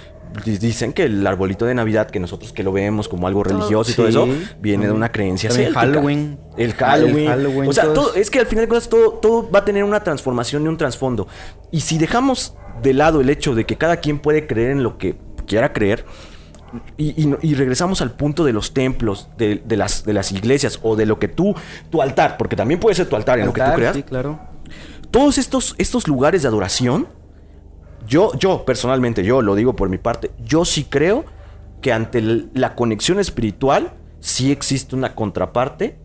Dicen que el arbolito de Navidad, que nosotros que lo vemos como algo religioso y todo eso, viene de una creencia céltica. El Halloween. O sea, es que al final de cuentas todo va a tener una transformación y un trasfondo. Y si dejamos de lado el hecho de que cada quien puede creer en lo que quiera creer, y regresamos al punto de los templos, de las iglesias o de lo que tu altar, porque también puede ser tu altar en lo que tú creas. Sí, claro. Todos estos lugares de adoración, yo personalmente, yo lo digo por mi parte, yo sí creo que ante la conexión espiritual sí existe una contraparte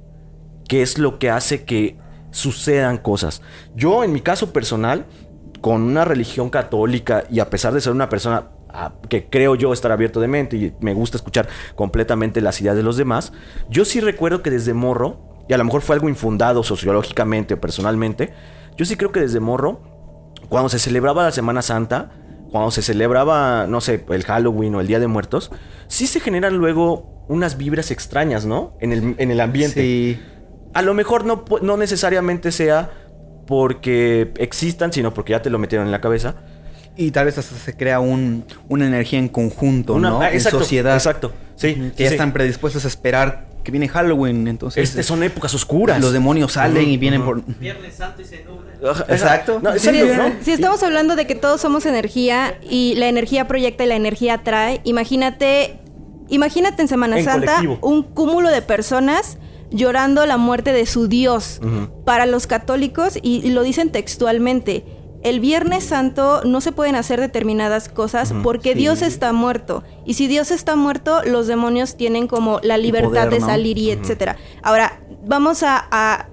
que es lo que hace que sucedan cosas. Yo, en mi caso personal, con una religión católica y a pesar de ser una persona que creo yo estar abierto de mente y me gusta escuchar completamente las ideas de los demás, yo sí recuerdo que desde morro, y a lo mejor fue algo infundado sociológicamente o personalmente, yo sí creo que desde morro, cuando se celebraba la Semana Santa, cuando se celebraba, no sé, el Halloween o el Día de Muertos, sí se generan luego unas vibras extrañas, ¿no? En el ambiente. Sí. A lo mejor no necesariamente sea porque existan, sino porque ya te lo metieron en la cabeza. Y tal vez hasta se crea una energía en conjunto, ¿no? Exacto, en sociedad. Exacto, sí. Que ya están predispuestos a esperar que viene Halloween, entonces... Son épocas oscuras. Los demonios salen y vienen por... Viernes Santo y se nubla. Exacto. No, Si, exacto, ¿no? si estamos hablando de que todos somos energía y la energía proyecta y la energía atrae, imagínate en Semana En Santa colectivo. un cúmulo de personas llorando la muerte de su Dios. Para los católicos, y lo dicen textualmente, el Viernes Santo no se pueden hacer determinadas cosas porque Sí. Dios está muerto. Y si Dios está muerto, los demonios tienen como la libertad poder, de ¿no? salir y etcétera. Ahora, vamos a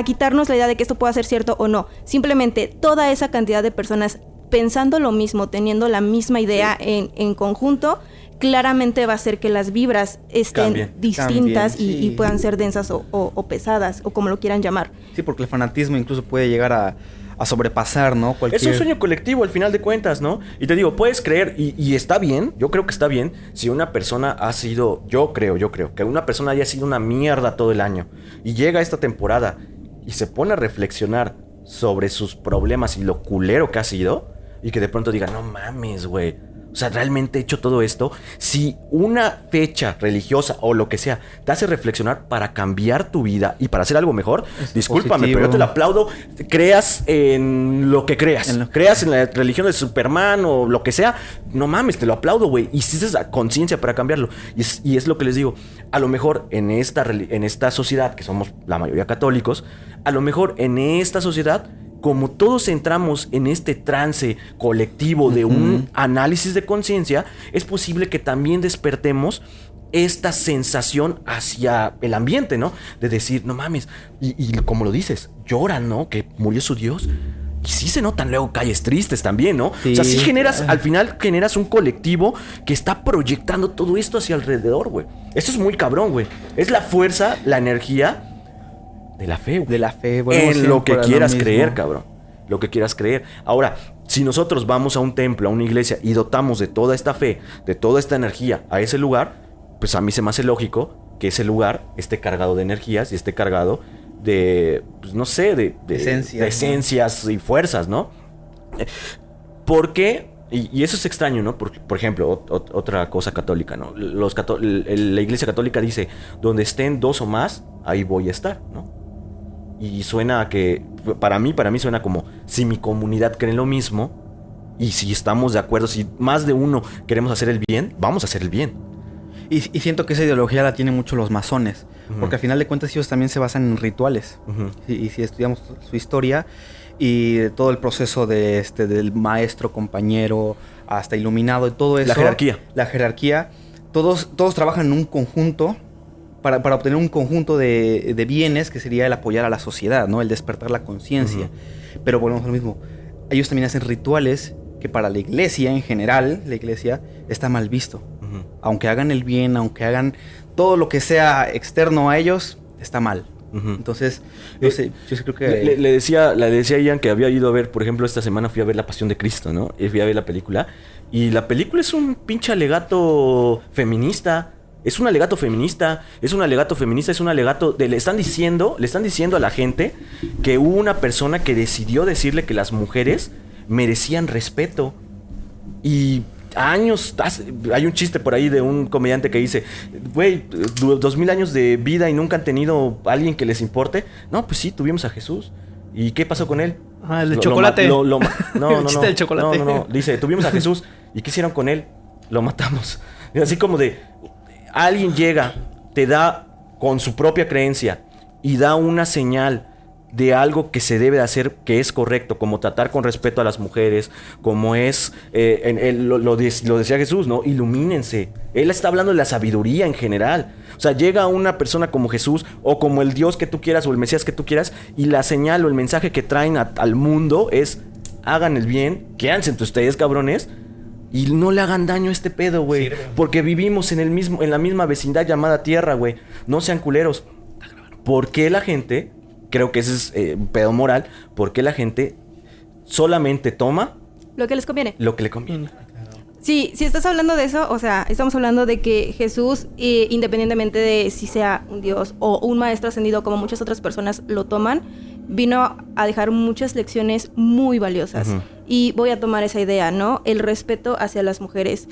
quitarnos la idea de que esto pueda ser cierto o no. Simplemente toda esa cantidad de personas pensando lo mismo, teniendo la misma idea en conjunto, claramente va a hacer que las vibras estén Cambien. distintas Cambien, y sí. puedan ser densas o pesadas, o como lo quieran llamar. Sí, porque el fanatismo incluso puede llegar a sobrepasar, ¿no? Es un sueño colectivo al final de cuentas, ¿no? Y te digo, puedes creer, y está bien, yo creo que está bien, si una persona ha sido, yo creo, que una persona haya sido una mierda todo el año, y llega esta temporada, y se pone a reflexionar sobre sus problemas y lo culero que ha sido, y que de pronto diga, no mames, güey. O sea, ¿realmente he hecho todo esto? Si una fecha religiosa o lo que sea te hace reflexionar para cambiar tu vida y para hacer algo mejor, discúlpame, positivo. pero yo te lo aplaudo. Creas en lo que creas. Creas en la religión de Superman o lo que sea. No mames, te lo aplaudo, güey. Hiciste esa conciencia para cambiarlo. Y es lo que les digo. A lo mejor en esta sociedad, que somos la mayoría católicos, a lo mejor en esta sociedad, como todos entramos en este trance colectivo de un análisis de conciencia, es posible que también despertemos esta sensación hacia el ambiente, ¿no? De decir, no mames, y como lo dices, lloran, ¿no? Que murió su Dios. Y sí se notan luego calles tristes también, ¿no? Sí. O sea, sí al final generas un colectivo que está proyectando todo esto hacia alrededor, güey. Eso es muy cabrón, güey. Es la fuerza, la energía de la fe, güey. De la fe, En lo que quieras mismo. creer, cabrón. Lo que quieras creer. Ahora, si nosotros vamos a un templo, a una iglesia y dotamos de toda esta fe, de toda esta energía a ese lugar, pues a mí se me hace lógico que ese lugar esté cargado de energías y esté cargado de, pues no sé, de Esencias, de esencias y fuerzas, ¿no? Porque, y eso es extraño, ¿no? Por ejemplo, otra cosa católica, ¿no? La iglesia católica dice, donde estén dos o más, ahí voy a estar, ¿no? Y suena a que, para mí suena como, si mi comunidad cree en lo mismo, y si estamos de acuerdo, si más de uno queremos hacer el bien, vamos a hacer el bien. Y siento que esa ideología la tienen mucho los masones, porque al final de cuentas ellos también se basan en rituales. Y si estudiamos su historia y de todo el proceso del maestro, compañero, hasta iluminado y todo eso. La jerarquía. Todos trabajan en un conjunto para obtener un conjunto de bienes que sería el apoyar a la sociedad, ¿no? El despertar la conciencia. Pero volvemos a lo mismo. Ellos también hacen rituales que para la iglesia en general, la iglesia está mal visto. Aunque hagan el bien, aunque hagan todo lo que sea externo a ellos, está mal. Entonces, no sé, yo sí creo que... Le decía a Ian que había ido a ver, por ejemplo, esta semana fui a ver La Pasión de Cristo, ¿no? Y fui a ver la película. Y la película es un pinche alegato feminista. Es un alegato feminista. Le están diciendo a la gente que hubo una persona que decidió decirle que las mujeres merecían respeto. Y años, hay un chiste por ahí de un comediante que dice, güey, 2000 años de vida y nunca han tenido a alguien que les importe. No, pues sí, tuvimos a Jesús. ¿Y qué pasó con él? Ah, el de chocolate. No, El chiste del chocolate. No. Dice, tuvimos a Jesús. ¿Y qué hicieron con él? Lo matamos. Y así como de, alguien llega, te da con su propia creencia y da una señal de algo que se debe de hacer, que es correcto, como tratar con respeto a las mujeres, como es, lo decía Jesús, ¿no? Ilumínense. Él está hablando de la sabiduría en general. O sea, llega una persona como Jesús, o como el Dios que tú quieras, o el Mesías que tú quieras, y la señal o el mensaje que traen al mundo es: hagan el bien, quédense entre ustedes, cabrones, y no le hagan daño a este pedo, güey. Porque vivimos en la misma vecindad llamada tierra, güey. No sean culeros. ¿Por qué la gente... Creo que ese es un pedo moral. Porque la gente solamente toma lo que les conviene. Lo que le conviene. Sí, si estás hablando de eso, o sea, estamos hablando de que Jesús, independientemente de si sea un Dios o un maestro ascendido, como muchas otras personas lo toman, vino a dejar muchas lecciones muy valiosas. Uh-huh. Y voy a tomar esa idea, ¿no? El respeto hacia las mujeres.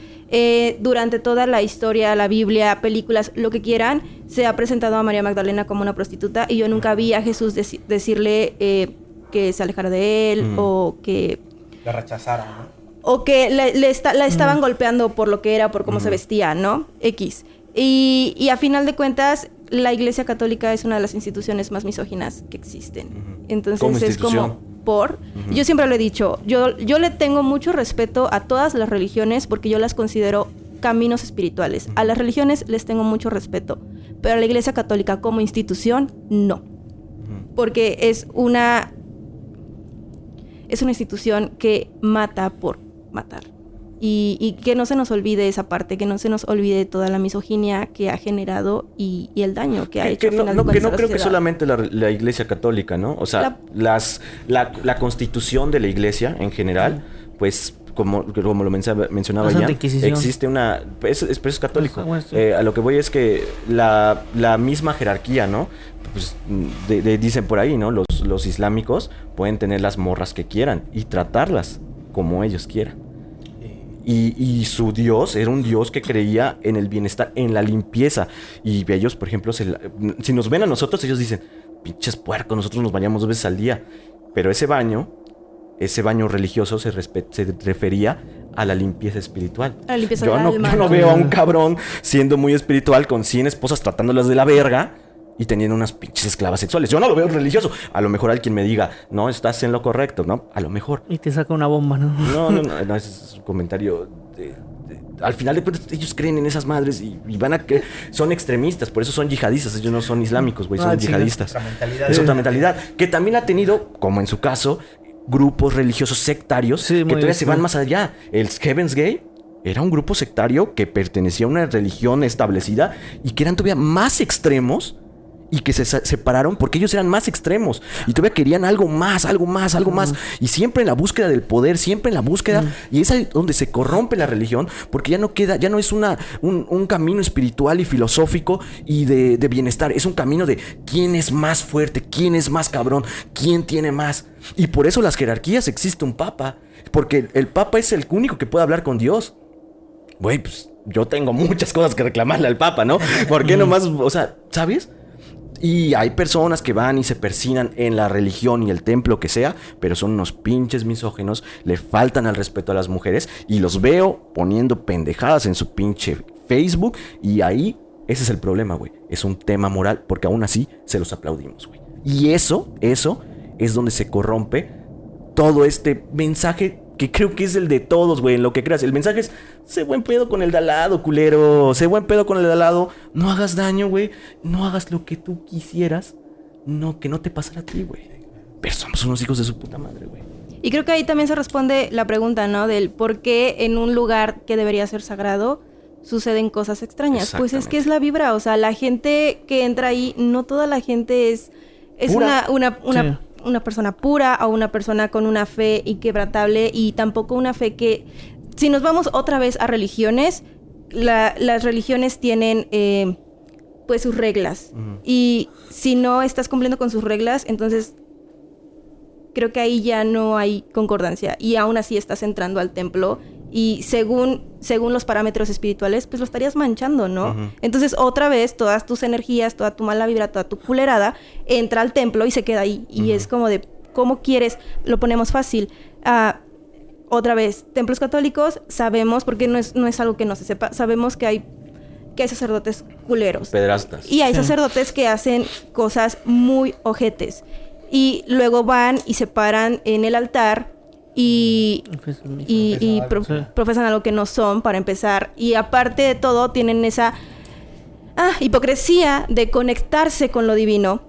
Durante toda la historia, la Biblia, películas, lo que quieran, se ha presentado a María Magdalena como una prostituta, y yo nunca vi a Jesús decirle que se alejara de él, o que... la rechazara, ¿no? O que la estaban golpeando por lo que era, por cómo se vestía, ¿no? X. Y a final de cuentas, la Iglesia Católica es una de las instituciones más misóginas que existen. Entonces es como... Yo siempre lo he dicho, yo le tengo mucho respeto a todas las religiones porque yo las considero caminos espirituales. A las religiones les tengo mucho respeto, pero a la Iglesia Católica como institución, no. Porque es una institución que mata por matar. Y que no se nos olvide esa parte, que no se nos olvide toda la misoginia que ha generado y el daño que ha hecho. Que no creo que solamente la Iglesia Católica, ¿no? O sea, la constitución de la Iglesia en general, pues como lo mencionaba ya, existe una... Es católico. A lo que voy es que la misma jerarquía, ¿no? Pues dicen por ahí, ¿no? Los islámicos pueden tener las morras que quieran y tratarlas como ellos quieran. Y su Dios era un Dios que creía en el bienestar, en la limpieza. Y ellos, por ejemplo, si nos ven a nosotros, ellos dicen: pinches puercos, nosotros nos bañamos 2 veces al día. Pero ese baño religioso se refería a la limpieza espiritual. A la limpieza del alma. Yo no veo a un cabrón siendo muy espiritual con 100 esposas tratándolas de la verga y teniendo unas pinches esclavas sexuales. Yo no lo veo religioso. A lo mejor alguien me diga: no, estás en lo correcto, ¿no? A lo mejor. Y te saca una bomba, ¿no? No, ese es un comentario al final de cuentas, ellos creen en esas madres y van a que son extremistas, por eso son yihadistas. Ellos no son islámicos, güey, son yihadistas. Es otra mentalidad que también ha tenido, como en su caso, grupos religiosos sectarios que todavía se van más allá. El Heaven's Gate era un grupo sectario que pertenecía a una religión establecida y que eran todavía más extremos y que se separaron porque ellos eran más extremos y todavía querían algo más. Y siempre en la búsqueda del poder, siempre en la búsqueda. Y es ahí donde se corrompe la religión, porque ya no es un camino espiritual y filosófico y de bienestar. Es un camino de quién es más fuerte, quién es más cabrón, quién tiene más. Y por eso las jerarquías existe un papa, porque el papa es el único que puede hablar con Dios. Güey, pues yo tengo muchas cosas que reclamarle al papa, ¿no? ¿Por qué nomás? O sea, ¿sabes? Y hay personas que van y se persignan en la religión y el templo que sea, pero son unos pinches misóginos, le faltan al respeto a las mujeres y los veo poniendo pendejadas en su pinche Facebook y ahí ese es el problema, güey. Es un tema moral porque aún así se los aplaudimos, güey. Y eso es donde se corrompe todo este mensaje que creo que es el de todos, güey, en lo que creas. El mensaje es: sé buen pedo con el de al lado, culero. Sé buen pedo con el de al lado. No hagas daño, güey. No hagas lo que tú quisieras. No, que no te pasara a ti, güey. Pero somos unos hijos de su puta madre, güey. Y creo que ahí también se responde la pregunta, ¿no? Del por qué en un lugar que debería ser sagrado suceden cosas extrañas. Pues es que es la vibra. O sea, la gente que entra ahí, no toda la gente es una persona pura o una persona con una fe inquebrantable, y tampoco una fe que... Si nos vamos otra vez a religiones, las religiones tienen pues sus reglas. Y si no estás cumpliendo con sus reglas, entonces creo que ahí ya no hay concordancia. Y aún así estás entrando al templo y según los parámetros espirituales, pues lo estarías manchando, ¿no? Entonces otra vez todas tus energías, toda tu mala vibra, toda tu culerada entra al templo y se queda ahí. Y es como de, ¿cómo quieres? Lo ponemos fácil. Otra vez, templos católicos, sabemos, porque no es algo que no se sepa, sabemos que hay sacerdotes culeros. Pederastas. Y hay sacerdotes que hacen cosas muy ojetes. y luego van y se paran en el altar y profesan algo que no son, para empezar. Y aparte de todo, tienen esa hipocresía de conectarse con lo divino.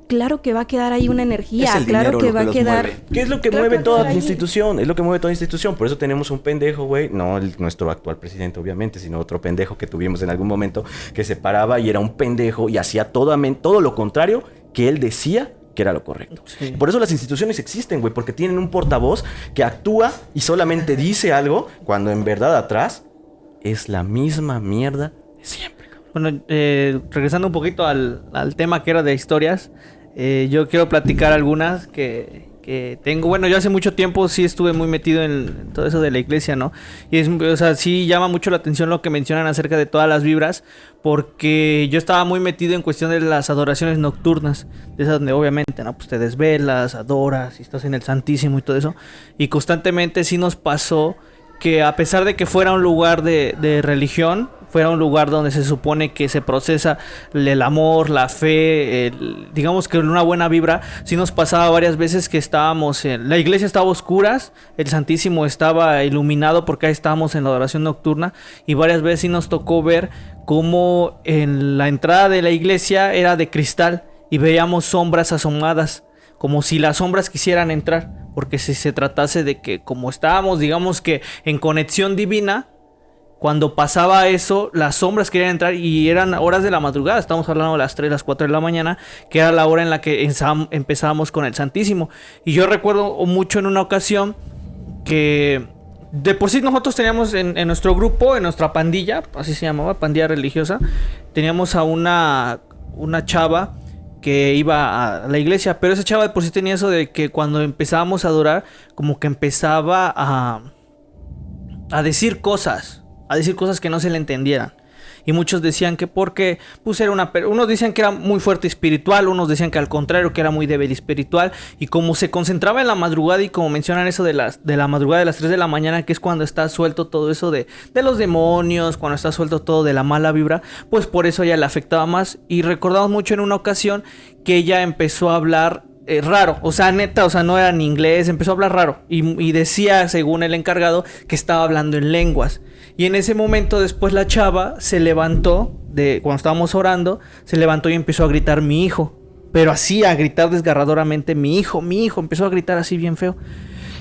Claro que va a quedar ahí una energía, Es el claro dinero que lo va a los quedar... mueve. ¿Qué es lo que Claro mueve que va a toda quedar ahí. institución? Es lo que mueve toda institución. Por eso tenemos un pendejo, güey. No nuestro actual presidente, obviamente, sino otro pendejo que tuvimos en algún momento que se paraba y era un pendejo y hacía todo lo contrario que él decía que era lo correcto. Sí. Por eso las instituciones existen, güey, porque tienen un portavoz que actúa y solamente dice algo cuando en verdad atrás es la misma mierda de siempre. Bueno, regresando un poquito al tema que era de historias, yo quiero platicar algunas que tengo. Bueno, yo hace mucho tiempo sí estuve muy metido en todo eso de la iglesia, ¿no? Y o sea, sí llama mucho la atención lo que mencionan acerca de todas las vibras, porque yo estaba muy metido en cuestión de las adoraciones nocturnas, de esas donde obviamente, ¿no? Pues te desvelas, adoras, y estás en el Santísimo y todo eso. Y constantemente sí nos pasó que, a pesar de que fuera un lugar de religión, fuera un lugar donde se supone que se procesa el amor, la fe, digamos que una buena vibra, sí nos pasaba varias veces que estábamos la iglesia estaba a oscuras, el Santísimo estaba iluminado porque ahí estábamos en la adoración nocturna, y varias veces sí nos tocó ver cómo en la entrada de la iglesia era de cristal y veíamos sombras asomadas, como si las sombras quisieran entrar, porque si se tratase de que, como estábamos, digamos que en conexión divina, cuando pasaba eso, las sombras querían entrar, y eran horas de la madrugada. Estamos hablando de las 3, las 4 de la mañana, que era la hora en la que empezábamos con el Santísimo. Y yo recuerdo mucho en una ocasión que de por sí nosotros teníamos en nuestro grupo, en nuestra pandilla, así se llamaba, pandilla religiosa, teníamos a una chava que iba a la iglesia, pero esa chava de por sí tenía eso de que cuando empezábamos a adorar, como que empezaba a decir cosas que no se le entendieran. Y muchos decían que porque pues era unos decían que era muy fuerte espiritual, unos decían que al contrario, que era muy débil espiritual. Y como se concentraba en la madrugada, y como mencionan eso de la madrugada de las 3 de la mañana, que es cuando está suelto todo eso de los demonios, cuando está suelto todo de la mala vibra, pues por eso ella le afectaba más. Y recordamos mucho en una ocasión que ella empezó a hablar raro, o sea, neta, o sea, no era en inglés, empezó a hablar raro, y decía, según el encargado, que estaba hablando en lenguas. Y en ese momento después la chava se levantó, cuando estábamos orando, se levantó y empezó a gritar mi hijo, pero así, a gritar desgarradoramente mi hijo, empezó a gritar así bien feo.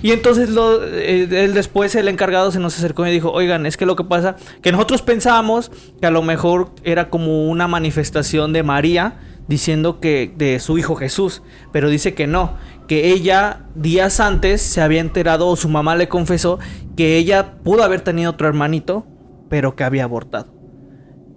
Y entonces él después, el encargado, se nos acercó y dijo, oigan, es que lo que pasa, que nosotros pensábamos que a lo mejor era como una manifestación de María, diciendo que de su hijo Jesús, pero dice que no, que ella días antes se había enterado, o su mamá le confesó, que ella pudo haber tenido otro hermanito, pero que había abortado.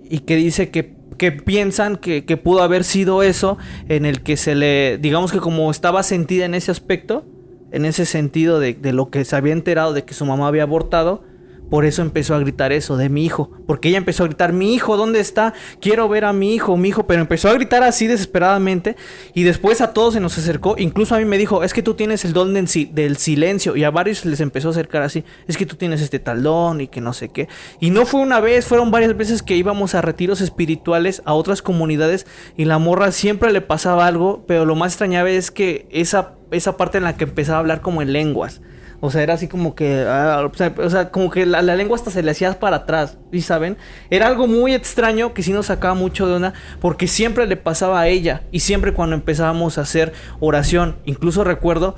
Y que dice que piensan que pudo haber sido eso, en el que se le, digamos que como estaba sentida en ese aspecto, en ese sentido de lo que se había enterado de que su mamá había abortado, por eso empezó a gritar eso de mi hijo, porque ella empezó a gritar, mi hijo, ¿dónde está? Quiero ver a mi hijo, pero empezó a gritar así desesperadamente, y después a todos se nos acercó, incluso a mí me dijo, es que tú tienes el don del silencio, y a varios les empezó a acercar así, es que tú tienes este tal don, y que no sé qué, y no fue una vez, fueron varias veces que íbamos a retiros espirituales, a otras comunidades, y la morra siempre le pasaba algo, pero lo más extrañaba es que esa parte en la que empezaba a hablar como en lenguas. O sea, era así como que... o sea, como que la lengua hasta se le hacía para atrás, ¿sí saben? Era algo muy extraño que sí nos sacaba mucho de onda, porque siempre le pasaba a ella. Y siempre cuando empezábamos a hacer oración, incluso recuerdo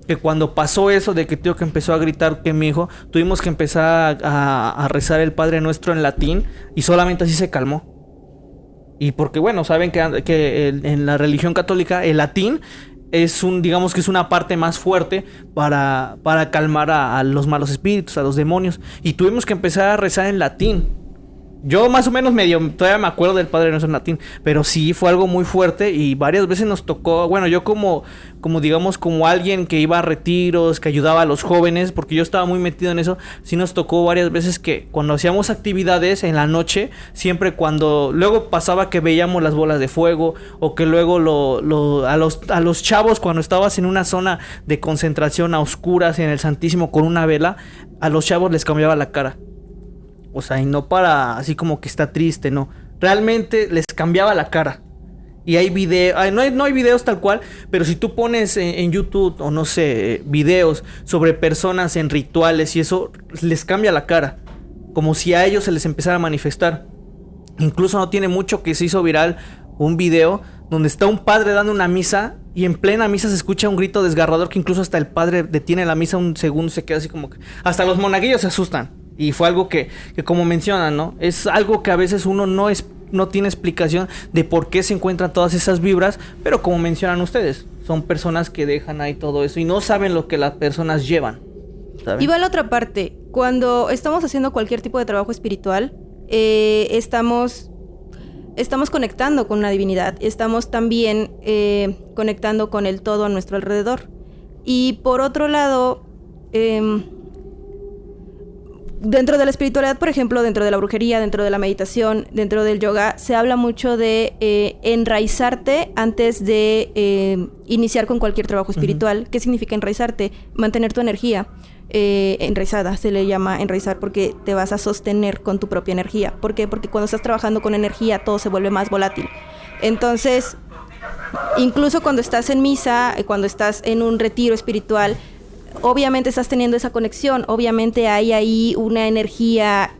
que cuando pasó eso de que tío que empezó a gritar que mi hijo, tuvimos que empezar a rezar el Padre Nuestro en latín, y solamente así se calmó. Y porque, bueno, saben que en la religión católica el latín digamos que es una parte más fuerte para calmar a los malos espíritus, a los demonios. Y tuvimos que empezar a rezar en latín. Yo más o menos todavía me acuerdo del Padre Nuestro en latín, pero sí fue algo muy fuerte, y varias veces nos tocó, bueno, yo como digamos, como alguien que iba a retiros, que ayudaba a los jóvenes, porque yo estaba muy metido en eso, sí nos tocó varias veces que cuando hacíamos actividades en la noche, siempre luego pasaba que veíamos las bolas de fuego, o que luego a los chavos, cuando estabas en una zona de concentración a oscuras en el Santísimo con una vela, a los chavos les cambiaba la cara. O sea, y no para así como que está triste, no. Realmente les cambiaba la cara. Y hay no hay videos tal cual, pero si tú pones en YouTube o no sé, videos sobre personas en rituales y eso, les cambia la cara. Como si a ellos se les empezara a manifestar. Incluso no tiene mucho que se hizo viral un video donde está un padre dando una misa y en plena misa se escucha un grito desgarrador que incluso hasta el padre detiene la misa un segundo, se queda así como que... Hasta los monaguillos se asustan. Y fue algo que como mencionan, ¿no? Es algo que a veces uno no tiene explicación de por qué se encuentran todas esas vibras, pero como mencionan ustedes, son personas que dejan ahí todo eso y no saben lo que las personas llevan, ¿saben? Y va la otra parte. Cuando estamos haciendo cualquier tipo de trabajo espiritual, estamos conectando con una divinidad. Estamos también conectando con el todo a nuestro alrededor. Y por otro lado, dentro de la espiritualidad, por ejemplo, dentro de la brujería, dentro de la meditación, dentro del yoga, se habla mucho de enraizarte antes de iniciar con cualquier trabajo espiritual. Uh-huh. ¿Qué significa enraizarte? Mantener tu energía enraizada, se le llama enraizar porque te vas a sostener con tu propia energía. ¿Por qué? Porque cuando estás trabajando con energía todo se vuelve más volátil. Entonces, incluso cuando estás en misa, cuando estás en un retiro espiritual, obviamente estás teniendo esa conexión, obviamente hay ahí una energía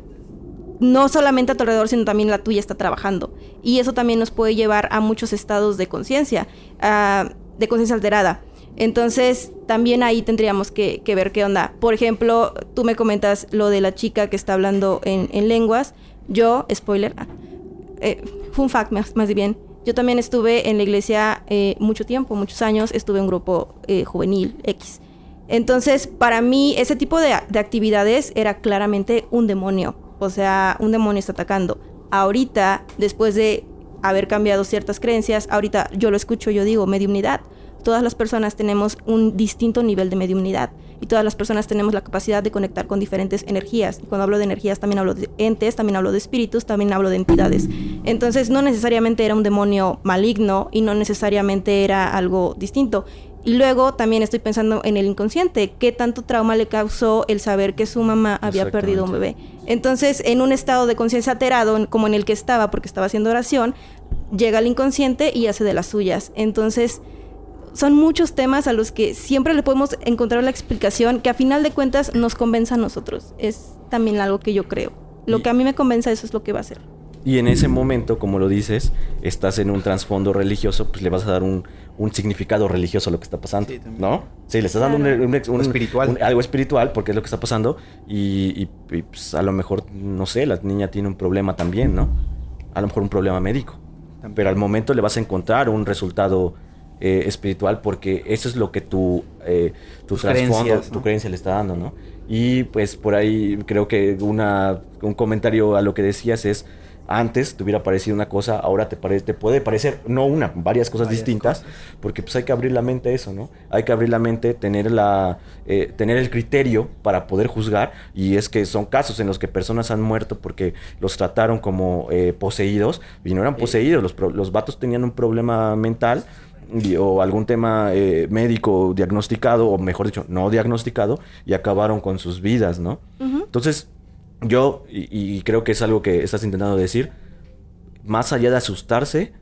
no solamente a tu alrededor, sino también la tuya está trabajando. Y eso también nos puede llevar a muchos estados de conciencia alterada. Entonces, también ahí tendríamos que ver qué onda. Por ejemplo, tú me comentas lo de la chica que está hablando en lenguas. Yo, spoiler, fun fact más bien, yo también estuve en la iglesia mucho tiempo, muchos años, estuve en un grupo juvenil X. Entonces, para mí, ese tipo de actividades era claramente un demonio. O sea, un demonio está atacando. Ahorita, después de haber cambiado ciertas creencias, ahorita yo lo escucho, yo digo, mediumnidad. Todas las personas tenemos un distinto nivel de mediumnidad. Y todas las personas tenemos la capacidad de conectar con diferentes energías. Y cuando hablo de energías, también hablo de entes, también hablo de espíritus, también hablo de entidades. Entonces, no necesariamente era un demonio maligno y no necesariamente era algo distinto. Y luego también estoy pensando en el inconsciente. ¿Qué tanto trauma le causó el saber que su mamá había perdido un bebé? Entonces, en un estado de conciencia alterado, como en el que estaba, porque estaba haciendo oración, llega al inconsciente y hace de las suyas. Entonces, son muchos temas a los que siempre le podemos encontrar la explicación que a final de cuentas nos convenza a nosotros. Es también algo que yo creo. Lo que a mí me convenza, eso es lo que va a ser. Y en ese momento, como lo dices, estás en un trasfondo religioso, pues le vas a dar un significado religioso a lo que está pasando, sí, ¿no? Sí, le estás dando un espiritual. Algo espiritual, porque es lo que está pasando. Y pues a lo mejor, no sé, la niña tiene un problema también, ¿no? A lo mejor un problema médico. También. Pero al momento le vas a encontrar un resultado espiritual, porque eso es lo que tu trasfondo, ¿no? Tu creencia le está dando, ¿no? Y pues por ahí creo que un comentario a lo que decías es: antes te hubiera parecido una cosa, ahora te puede parecer, no una, varias cosas distintas, porque pues hay que abrir la mente a eso, ¿no? Hay que abrir la mente, tener el criterio para poder juzgar, y es que son casos en los que personas han muerto porque los trataron como poseídos, y no eran poseídos, los vatos tenían un problema mental, o algún tema médico diagnosticado, o mejor dicho, no diagnosticado, y acabaron con sus vidas, ¿no? Uh-huh. Entonces, yo, y creo que es algo que estás intentando decir, más allá de asustarse,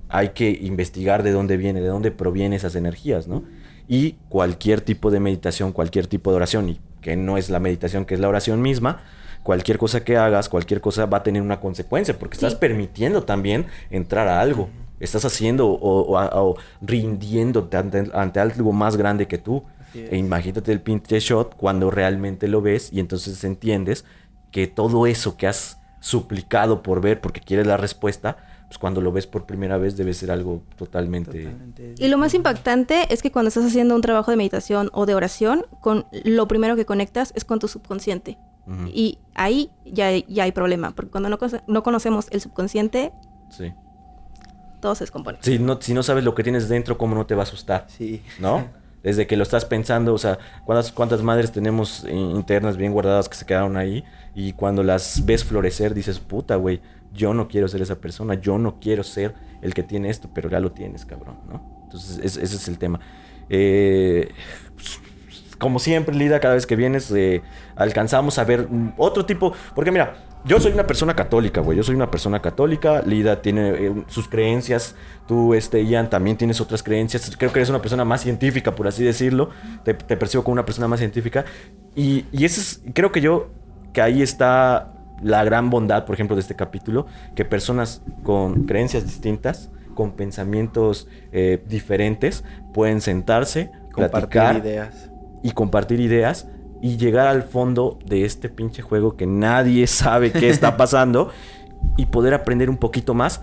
hay que investigar de dónde provienen esas energías, ¿no? Y cualquier tipo de meditación, cualquier tipo de oración, y que no es la meditación, que es la oración misma, cualquier cosa que hagas, cualquier cosa va a tener una consecuencia, porque estás permitiendo también entrar a algo. Estás haciendo o rindiéndote ante algo más grande que tú. E imagínate el pinche shot cuando realmente lo ves, y entonces entiendes que todo eso que has suplicado por ver, porque quieres la respuesta, pues cuando lo ves por primera vez debe ser algo totalmente... Y lo más impactante es que cuando estás haciendo un trabajo de meditación o de oración, con lo primero que conectas es con tu subconsciente. Uh-huh. Y ahí ya hay problema, porque cuando no conocemos el subconsciente, sí, todo se descompone. Sí, si no sabes lo que tienes dentro, ¿cómo no te va a asustar? Sí. ¿No? Desde que lo estás pensando, o sea, ¿cuántas madres tenemos internas bien guardadas que se quedaron ahí? Y cuando las ves florecer, dices, puta, güey, yo no quiero ser esa persona, yo no quiero ser el que tiene esto, pero ya lo tienes, cabrón, ¿no? Entonces, ese es el tema. Como siempre, Lida, cada vez que vienes, alcanzamos a ver otro tipo... Porque mira, yo soy una persona católica, güey. Yo soy una persona católica. Lida tiene sus creencias. Tú, Ian, también tienes otras creencias. Creo que eres una persona más científica, por así decirlo. Te percibo como una persona más científica. Y eso es, creo que ahí está la gran bondad, por ejemplo, de este capítulo. Que personas con creencias distintas, con pensamientos diferentes, pueden sentarse, platicar compartir ideas y llegar al fondo de este pinche juego que nadie sabe qué está pasando y poder aprender un poquito más,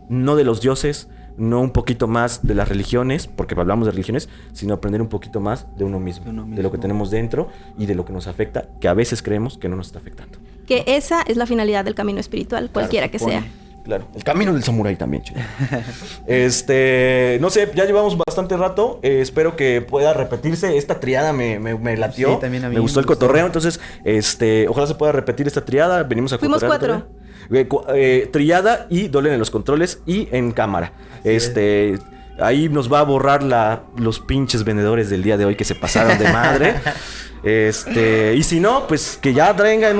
no de los dioses, no un poquito más de las religiones, porque hablamos de religiones, sino aprender un poquito más de uno mismo, de lo que tenemos dentro y de lo que nos afecta, que a veces creemos que no nos está afectando. Que esa es la finalidad del camino espiritual, cualquiera que sea. Claro, el camino del samurái también, chido. No sé, ya llevamos bastante rato. Espero que pueda repetirse. Esta triada me latió. Sí, también a mí me gustó el cotorreo. Entonces, ojalá se pueda repetir esta triada. Venimos a Fuimos cotorrear 4. Triada y doble en los controles y en cámara. Ahí nos va a borrar los pinches vendedores del día de hoy que se pasaron de madre. Y si no, pues que ya traigan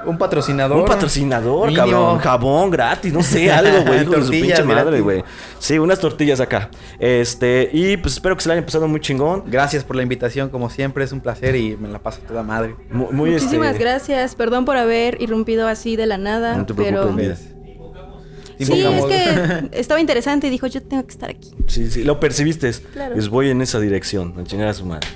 un patrocinador. Un patrocinador, mínimo. cabrón. Jabón gratis, no sé, algo, güey. Hijo de su pinche madre, güey. Sí, unas tortillas acá. Y pues espero que se la hayan pasado muy chingón. Gracias por la invitación, como siempre, es un placer y me la paso toda madre. Muchísimas gracias. Perdón por haber irrumpido así de la nada. No te preocupes, Sí, es que estaba interesante y dijo, yo tengo que estar aquí. Sí, lo percibiste. Claro. Voy en esa dirección, a chingar a su madre.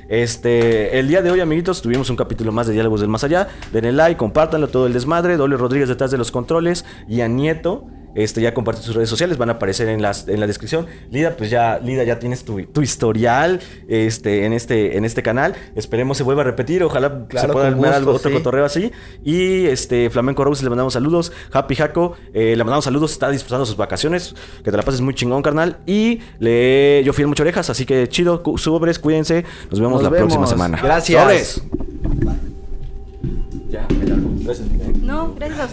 El día de hoy, amiguitos, tuvimos un capítulo más de Diálogos del Más Allá. Denle like, compártanlo, todo el desmadre. Doble Rodríguez detrás de los controles. Y a Nieto, ya compartió sus redes sociales, van a aparecer en la descripción. Lida, pues ya tienes tu historial en este canal. Esperemos se vuelva a repetir. Ojalá se pueda armar otro cotorreo así. Y Flamenco Rose, le mandamos saludos. Happy Jaco, le mandamos saludos. Está disfrutando sus vacaciones. Que te la pases muy chingón, carnal. Y yo fui en Mucho Orejas, así que chido. Sobres, cuídense. Nos vemos la próxima semana. Gracias. Sobres. Ya, me largo. Gracias, Lida. No, gracias a